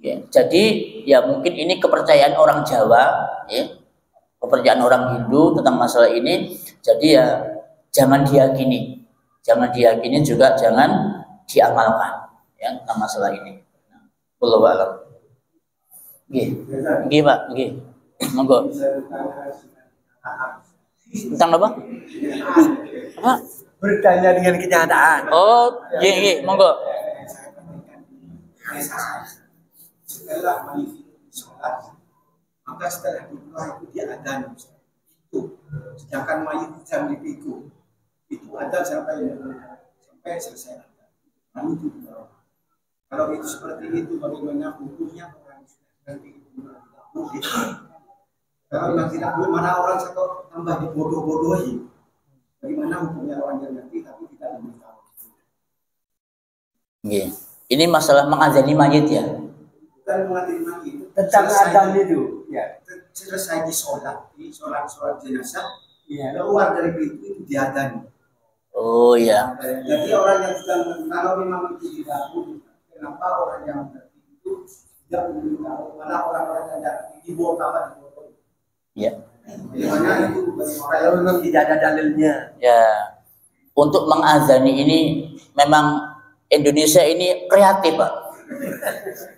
Ya, jadi ya mungkin ini kepercayaan orang Jawa, ya, kepercayaan orang Hindu tentang masalah ini. Jadi ya jangan diyakini, juga jangan diamalkan ya tentang masalah ini. Wallahu a'lam. Nggih Pak, nggih. Monggo. Tentang apa? Apa? Bertanya dengan kenyataan. Oh, nggih, monggo. Setelah sholat, maka setelah doa itu dia adzan. Itu sedangkan mayit jam dipikul itu adzan sampai selesai adzan. Lalu itu kalau itu seperti itu, bagaimana hukumnya orang nanti tidak boleh? Kalau memang tidak boleh, mana orang satu tambah dibodoh-bodohi? Bagaimana hukumnya orang yang nanti tapi tidak diberitahu? Yeah. Ini masalah mengazani mayit ya? Bukan mengazani mayit. Tentang adzan itu, ya. Selesai di sholat jenazah, ya. Keluar dari pintu itu diadzani. Oh ya. Jadi orang yang sedang kalau memang itu tidak boleh, kenapa orang yang itu tidak memberitahu? Mana orang-orang yang dibuat apa? Ya. Bagaimana itu? Kalau memang tidak ada dalilnya. Ya. Untuk mengazani ini memang Indonesia ini kreatif Pak.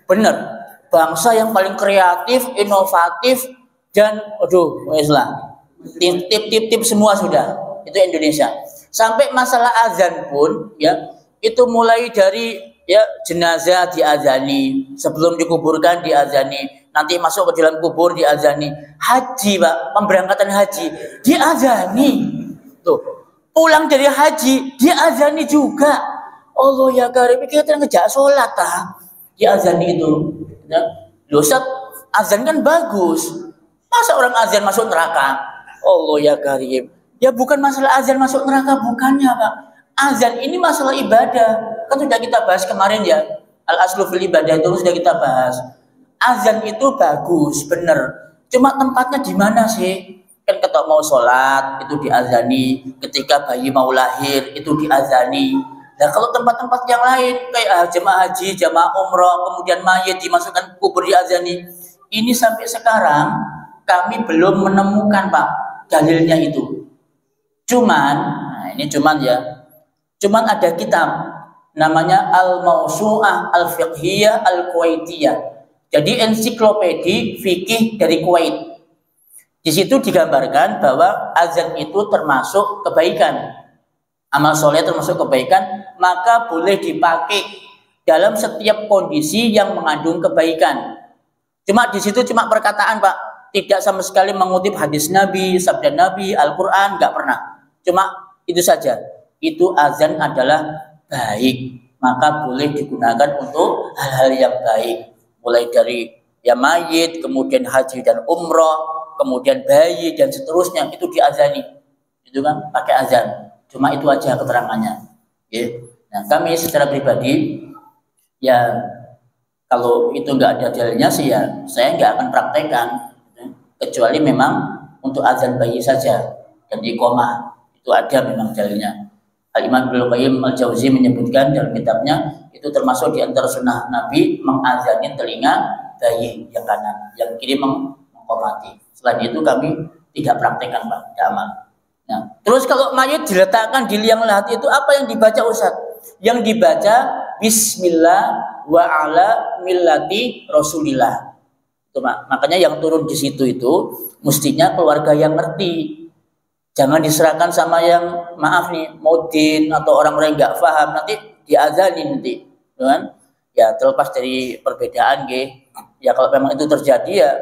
Bener. Bangsa yang paling kreatif, inovatif dan tip semua sudah. Itu Indonesia. Sampai masalah azan pun ya itu mulai dari ya jenazah diazani, sebelum dikuburkan diazani, nanti masuk ke dalam kubur diazani, haji Pak, pemberangkatan haji diazani. Tuh, pulang dari haji diazani juga. Allah ya karim, kita ngejak sholat diazani itu. Ya. Loh Ustaz, azan kan bagus. Masa orang azan masuk neraka? Allah ya karim. Ya bukan masalah azan masuk neraka, bukannya Pak. Azan ini masalah ibadah. Kan sudah kita bahas kemarin ya. Al-aslu fil ibadah itu sudah kita bahas. Azan itu bagus, bener. Cuma tempatnya di mana sih? Kan ketika mau sholat itu diazani, ketika bayi mau lahir itu diazani. Nah kalau tempat-tempat yang lain kayak jemaah haji, jemaah umroh, kemudian mayit dimasukkan kubur diazani, ini sampai sekarang kami belum menemukan Pak dalilnya itu. Cuman ada kitab namanya Al-Mawsu'ah Al-Fiqhiyah Al-Kuwaitiyah. Jadi ensiklopedi fikih dari Kuwait. Di situ digambarkan bahwa azan itu termasuk kebaikan. Amal soleh termasuk kebaikan, maka boleh dipakai dalam setiap kondisi yang mengandung kebaikan. Cuma di situ cuma perkataan Pak, tidak sama sekali mengutip hadis Nabi, sabda Nabi, Al-Quran, nggak pernah. Cuma itu saja. Itu azan adalah baik, maka boleh digunakan untuk hal-hal yang baik. Mulai dari ya mayit, kemudian haji dan umroh, kemudian bayi dan seterusnya itu diazani. Itu kan pakai azan. Cuma itu aja keterangannya. Ya. Nah, kami secara pribadi ya kalau itu nggak ada dalilnya sih ya saya nggak akan praktekkan, kecuali memang untuk azan bayi saja dan iqamah itu ada memang dalilnya. Al-Imam Ibnu Qayyim Al-Jauzi menyebutkan dalam kitabnya itu termasuk di antara sunnah Nabi mengazani telinga bayi yang kanan, yang kiri mengqamati. Selain itu kami tidak praktekkan Pak, tidak amal. Nah, terus kalau mayit diletakkan di liang lahat itu apa yang dibaca Ustaz? Yang dibaca Bismillah wa ala millati Rasulillah. Itu makanya yang turun di situ itu mestinya keluarga yang ngerti. Jangan diserahkan sama yang maaf nih, modin atau orang-orang yang nggak paham, nanti diazani nanti, kan? Ya terlepas dari perbedaan, ya kalau memang itu terjadi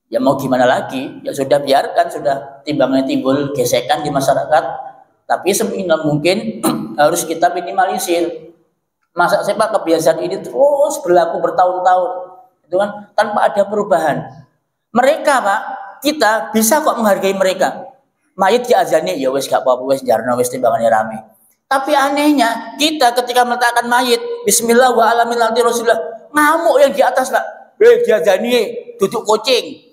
ya mau gimana lagi, ya sudah biarkan, sudah timbangannya timbul gesekan di masyarakat, tapi seminimal mungkin harus kita minimalisir. Masa sih Pak kebiasaan ini terus berlaku bertahun-tahun, itu kan tanpa ada perubahan. Mereka Pak, kita bisa kok menghargai mereka. Mayit diazani, ya wes gak apa-apa, wes jarno wes timbangannya rame. Tapi anehnya kita ketika meletakkan mayit, Bismillah wa alamin nanti Rasulullah, ngamuk yang di atas Pak. Diazani, duduk kucing.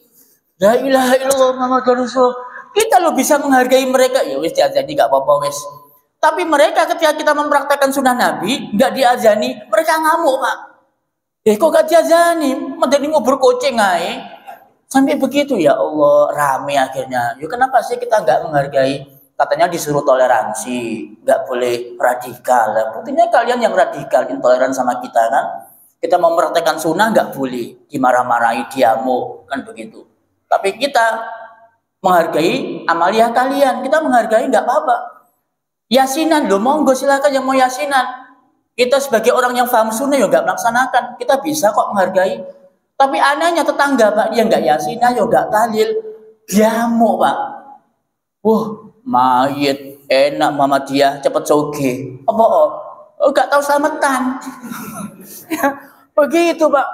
La ilaha illallah Muhammadur Rasul. Kita lo bisa menghargai mereka, ya wes diazani gak apa-apa wes. Tapi mereka ketika kita mempraktekkan sunnah Nabi, nggak diazani, mereka ngamuk Pak. Kok gak diazani? Medeni ngubur kucing aja. Sampai begitu, ya Allah, rame akhirnya. Yuk kenapa sih kita nggak menghargai? Katanya disuruh toleransi, nggak boleh radikal. Buktinya kalian yang radikal, intoleran sama kita kan? Kita mempraktekkan sunnah nggak boleh, dimarah-marahi, diamuk, kan begitu. Tapi kita menghargai amaliah kalian, kita menghargai nggak apa-apa. Yasinan, lo monggo silakan yang mau yasinan. Kita sebagai orang yang paham sunnah ya nggak melaksanakan, kita bisa kok menghargai. Tapi anehnya tetangga Pak, dia nggak yasinah, ya nggak tahlil, diamuk Pak. Mayit enak Muhammadiyah cepet soge. Apa? Nggak tahu selamatan. Begitu Pak.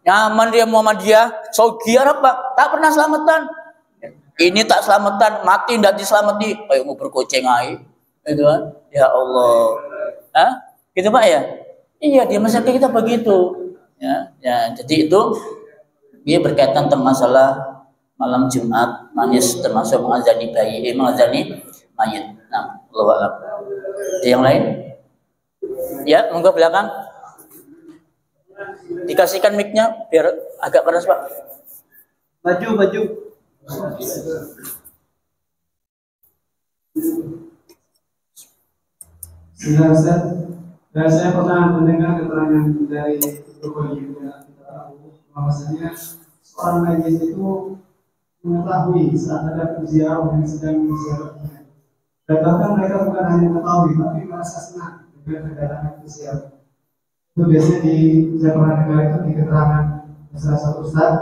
Nyaman dia Muhammadiyah, soge apa? Tak pernah selamatan. Ini tak selamatan, mati ndak diselamati. Kayak mau berkucing aja, gitu kan? Ya Allah. Hah? Gitu Pak ya? Iya, dia masyarakat kita begitu. Ya, jadi itu dia berkaitan tentang masalah malam Jumat manis termasuk mengazani bayi, mengazani mayit. Nah, Allahu a'lam. Ada yang lain? Ya, monggo belakang. Dikasihkan mic-nya biar agak keras Pak. Maju. Sudah Ustaz, dan saya pernah mendengar keterangan dari Bukhari dan kita tahu bahwasanya seorang mayit itu mengetahui saat ada ziarah yang sedang menziarahinya. Dan bahkan mereka bukan hanya mengetahui, tapi merasa senang dengan kedatangan ziarah. Itu biasanya saya pernah dengar itu di keterangan salah satu ustaz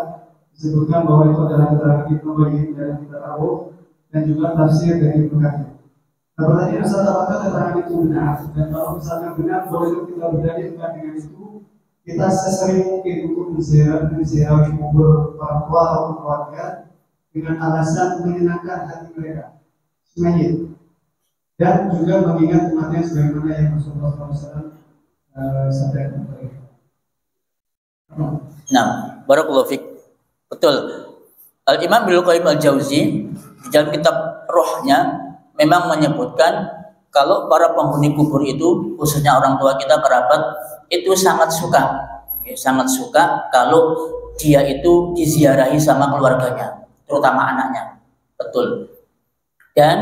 disebutkan bahwa itu adalah keterangan Ibnu Qayyim dan kita tahu, dan juga tafsir dari Ibnu Katsir. Nah, pertanyaan Ustaz, apakah keterangan itu benar? Dan kalau misalnya benar, boleh kita berdalilkan dengan itu kita sesering mungkin untuk menziarahi kubur orang tua atau keluarga dengan alasan menyenangkan hati mereka, mayit, dan juga mengingat kematian sebagaimana yang Rasulullah SAW sampaikan kepada kita. Nah, barakallahu fiik. Betul. Al-Imam Ibnu Qayyim Al-Jauzi di dalam kitab Rohnya memang menyebutkan kalau para penghuni kubur itu, khususnya orang tua kita, kerabat, itu sangat suka kalau dia itu diziarahi sama keluarganya, terutama anaknya. Betul. Dan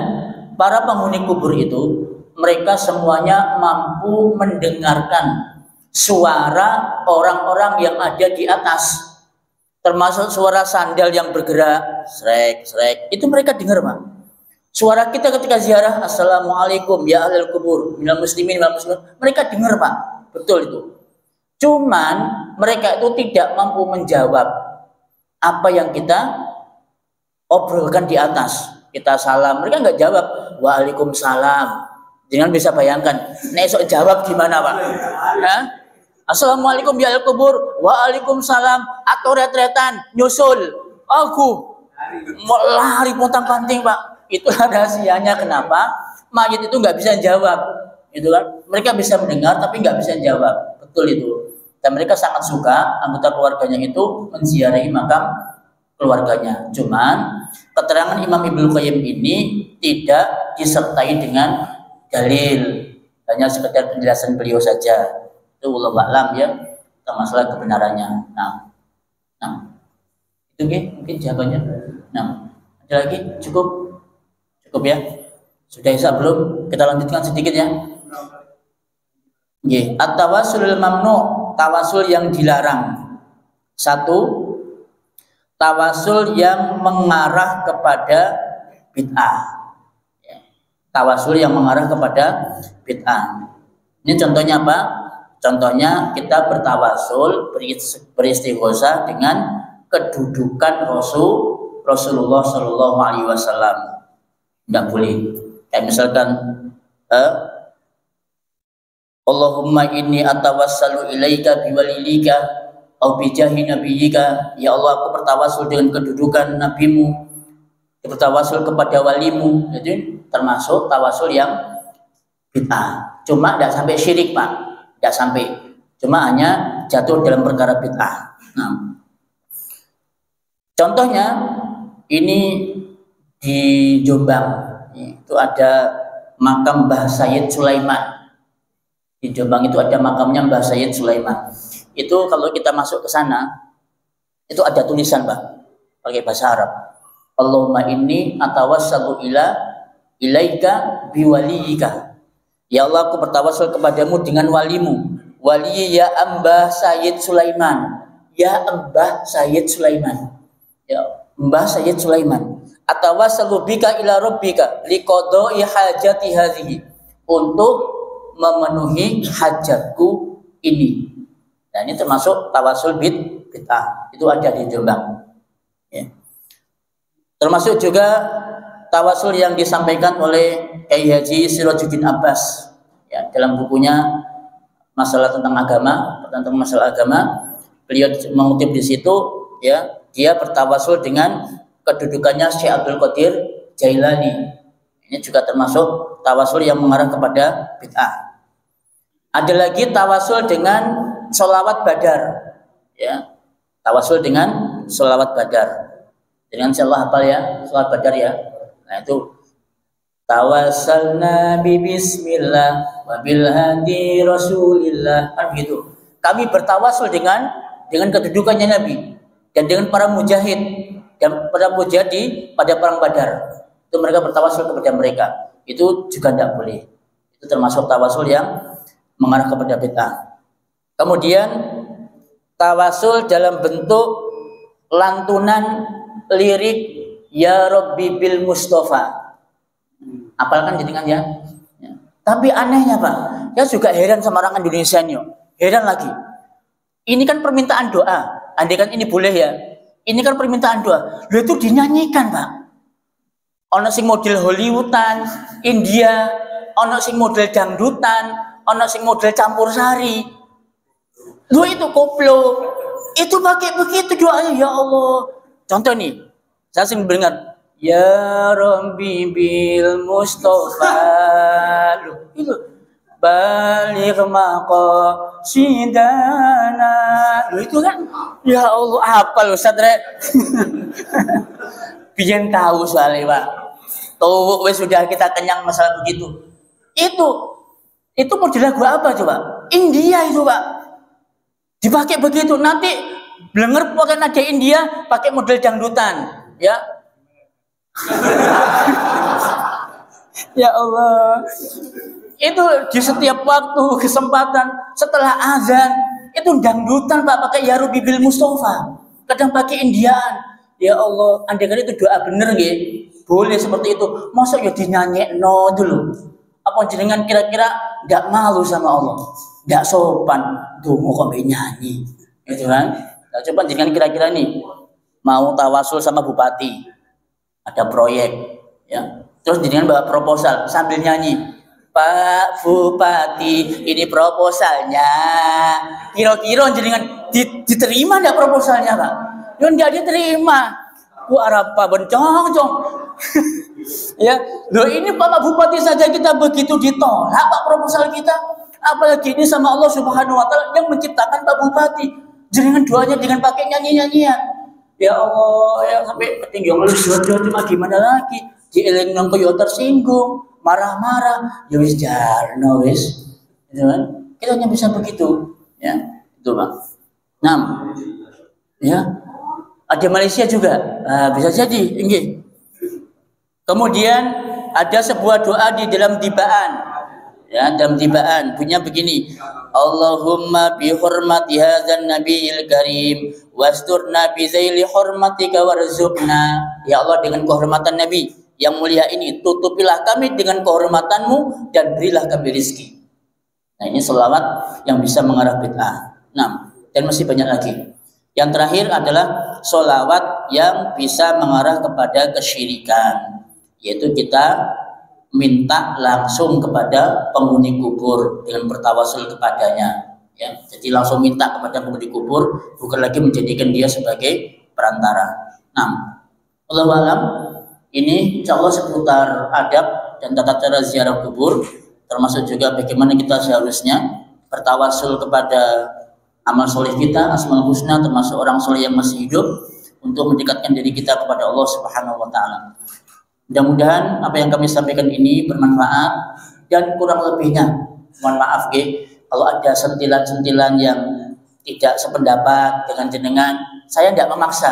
para penghuni kubur itu, mereka semuanya mampu mendengarkan suara orang-orang yang ada di atas, termasuk suara sandal yang bergerak, srek, itu mereka dengar Pak. Suara kita ketika ziarah, Assalamualaikum ya ahlul kubur, minal muslimin, mereka dengar Pak, betul itu. Cuman mereka itu tidak mampu menjawab apa yang kita obrolkan di atas. Kita salam, mereka nggak jawab. Waalaikumsalam. Jangan bisa bayangkan, esok jawab gimana Pak? Hah? Assalamualaikum ya ahlul kubur, waalaikumsalam, atau retretan, nyusul, aku mau lari pontang-panting Pak. Itulah rahasianya kenapa mayit itu nggak bisa jawab, itu kan? Mereka bisa mendengar tapi nggak bisa jawab, betul itu. Dan mereka sangat suka anggota keluarganya itu menziarahi makam keluarganya. Cuman keterangan Imam Ibnu Qayyim ini tidak disertai dengan dalil, hanya sekedar penjelasan beliau saja. Itu wallahu a'lam ya, tentang masalah kebenarannya. Nah, itu mungkin jawabannya. Nah, ada lagi? Cukup ya? Sudah Isa belum? Kita lanjutkan sedikit ya. At-tawassulul mamnu, tawasul yang dilarang. Satu, tawasul yang mengarah kepada bid'ah. tawasul yang mengarah kepada bid'ah. Ini contohnya apa? Contohnya kita bertawasul, beristighosah dengan kedudukan Rasulullah Shallallahu Alaihi Wasallam. Tidak boleh. Kayak misalkan Allahumma inni atawassalu ilaika biwalilika au bijahi nabiyyika. Ya Allah, aku bertawasul dengan kedudukan nabimu, bertawasul kepada walimu. Jadi termasuk tawasul yang bid'ah. Cuma tidak sampai syirik, Pak. Tidak sampai. Cuma hanya jatuh dalam perkara bid'ah. Nah, contohnya ini di Jombang itu ada makam Mbah Sayyid Sulaiman. Di Jombang itu ada makamnya Mbah Sayyid Sulaiman. Itu kalau kita masuk ke sana itu ada tulisan, Pak, pakai bahasa Arab. Allahumma inni atawassalu ilaika biwaliyika. Ya Allah, aku bertawassul kepadamu dengan walimu. Wali ya Mbah Sayyid Sulaiman. Ya Mbah Sayyid Sulaiman. Ya Mbah Sayyid Sulaiman. Atawassalu bika ila rabbika liqada'i hajati hadhihi. Untuk memenuhi hajatku ini. Nah, ini termasuk tawasul bid'ah. Itu ada di Jombang. Ya. Termasuk juga tawasul yang disampaikan oleh Kiai Haji Sirajuddin Abbas, ya, dalam bukunya masalah tentang agama, tentang masalah agama, beliau mengutip di situ, ya, dia bertawasul dengan kedudukannya Syekh Abdul Qadir Jailani. Ini juga termasuk tawasul yang mengarah kepada bid'ah. Ada lagi tawasul dengan sholawat badar, ya, tawasul dengan sholawat badar. Dengan insyaallah hafal ya, sholawat badar ya. Nah, itu tawassalna bi bismillah wa bil hadi rasulillah. Kan begitu. Kami bertawasul dengan kedudukannya Nabi dan dengan para mujahid dan para mujahid pada perang Badar. Itu mereka bertawasul kepada mereka. Itu juga tidak boleh. Itu termasuk tawasul yang mengarah kepada bid'ah. Kemudian tawasul dalam bentuk lantunan lirik Ya Rabbi bil Mustafa. Apalkan jenengan ya. Tapi anehnya, Pak, ya juga heran sama orang Indonesia nih. Heran lagi. Ini kan permintaan doa. Andai kan ini boleh ya. Ini kan permintaan doa. Loh, itu dinyanyikan, Pak. Ono sing model Hollywoodan, India, ono sing model dangdutan, ono sing model campur sari. Loh, itu koplo. Itu pakai begitu doanya, ya Allah. Contoh nih. Saya sering mendengar Ya Rabbi bil Mustafa. Loh, itu baligh maqasidana. Loh, itu kan ya Allah, apa loh Ustaz Rek? Biar tahu soalnya, Pak. Tuh wes sudah kita kenyang masalah begitu. Itu model lagu apa coba? India itu, Pak. Dipakai begitu, nanti blenger pakai nada India, pakai model dangdutan. Ya, ya Allah, itu di setiap waktu kesempatan setelah azan itu dangdutan, Pak, pakai Ya Rabbi bil Mustafa, kadang pakai Indiaan. Ya Allah, andai kan itu doa bener nggih, boleh seperti itu. Masa ya dinyanyekno dulu? Apa jenengan kira-kira nggak malu sama Allah, nggak sopan, dongo kok nyanyi, gitu kan? Nah, coba jenengan kira-kira nih mau tawasul sama bupati, ada proyek, ya, terus jenengan bawa proposal sambil nyanyi, Pak Bupati, ini proposalnya. Kira-kira jenengan diterima nggak proposalnya, Pak? Ya nggak diterima. Ku arapa bencong-cong. Ya, loh, ini Pak Bupati saja kita begitu ditolak, Pak, proposal kita. Apalagi ini sama Allah Subhanahu Wa Taala yang menciptakan Pak Bupati. Jenengan doanya dengan pakai nyanyi-nyanyian. Ya Allah, ya sampai ketinggian lu cuma gimana lagi? Dieling nang koyo tersinggung, marah-marah, ya wis jarno wis. Gitu kan? Kita hanya bisa begitu, ya. Itu, Pak. Nah, ya. Ada Malaysia juga. Nah, bisa jadi, nggih. Kemudian ada sebuah doa di dalam tibaan. Ya, dalam tibaan punya begini. Allahumma bi hurmati hadzal nabiyil karim wasturna bi zaili hurmatika warzuqna. Ya Allah, dengan kehormatan Nabi yang mulia ini, tutupilah kami dengan kehormatanmu dan berilah kami rizki. Nah, ini selawat yang bisa mengarah bid'ah. Nah, dan masih banyak lagi. Yang terakhir adalah selawat yang bisa mengarah kepada kesyirikan, yaitu kita minta langsung kepada penghuni kubur dengan bertawasul kepadanya. Ya, jadi langsung minta kepada penghuni kubur, bukan lagi menjadikan dia sebagai perantara. Nah, Allahu a'lam, ini insya Allah seputar adab dan tata cara ziarah kubur, termasuk juga bagaimana kita seharusnya bertawasul kepada amal soleh kita, asmaul husna, termasuk orang soleh yang masih hidup, untuk mendekatkan diri kita kepada Allah Subhanahu wa Ta'ala. Mudah-mudahan apa yang kami sampaikan ini bermanfaat, dan kurang lebihnya mohon maaf kalau ada sentilan-sentilan yang tidak sependapat dengan jenengan. Saya tidak memaksa,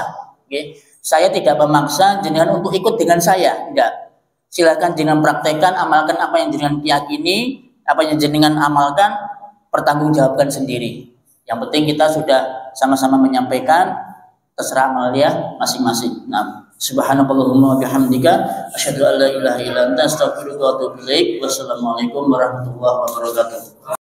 saya tidak memaksa jenengan untuk ikut dengan saya, tidak. Silakan jenengan praktekkan, amalkan apa yang jenengan yakini, apa yang jenengan amalkan, pertanggungjawabkan sendiri. Yang penting kita sudah sama-sama menyampaikan, terserah amalnya masing-masing. Nah, subhanakallahumma wa bihamdika asyhadu an la ilaha illa anta astaghfiruka wa atubu ilaik. Wassalamualaikum warahmatullahi wabarakatuh.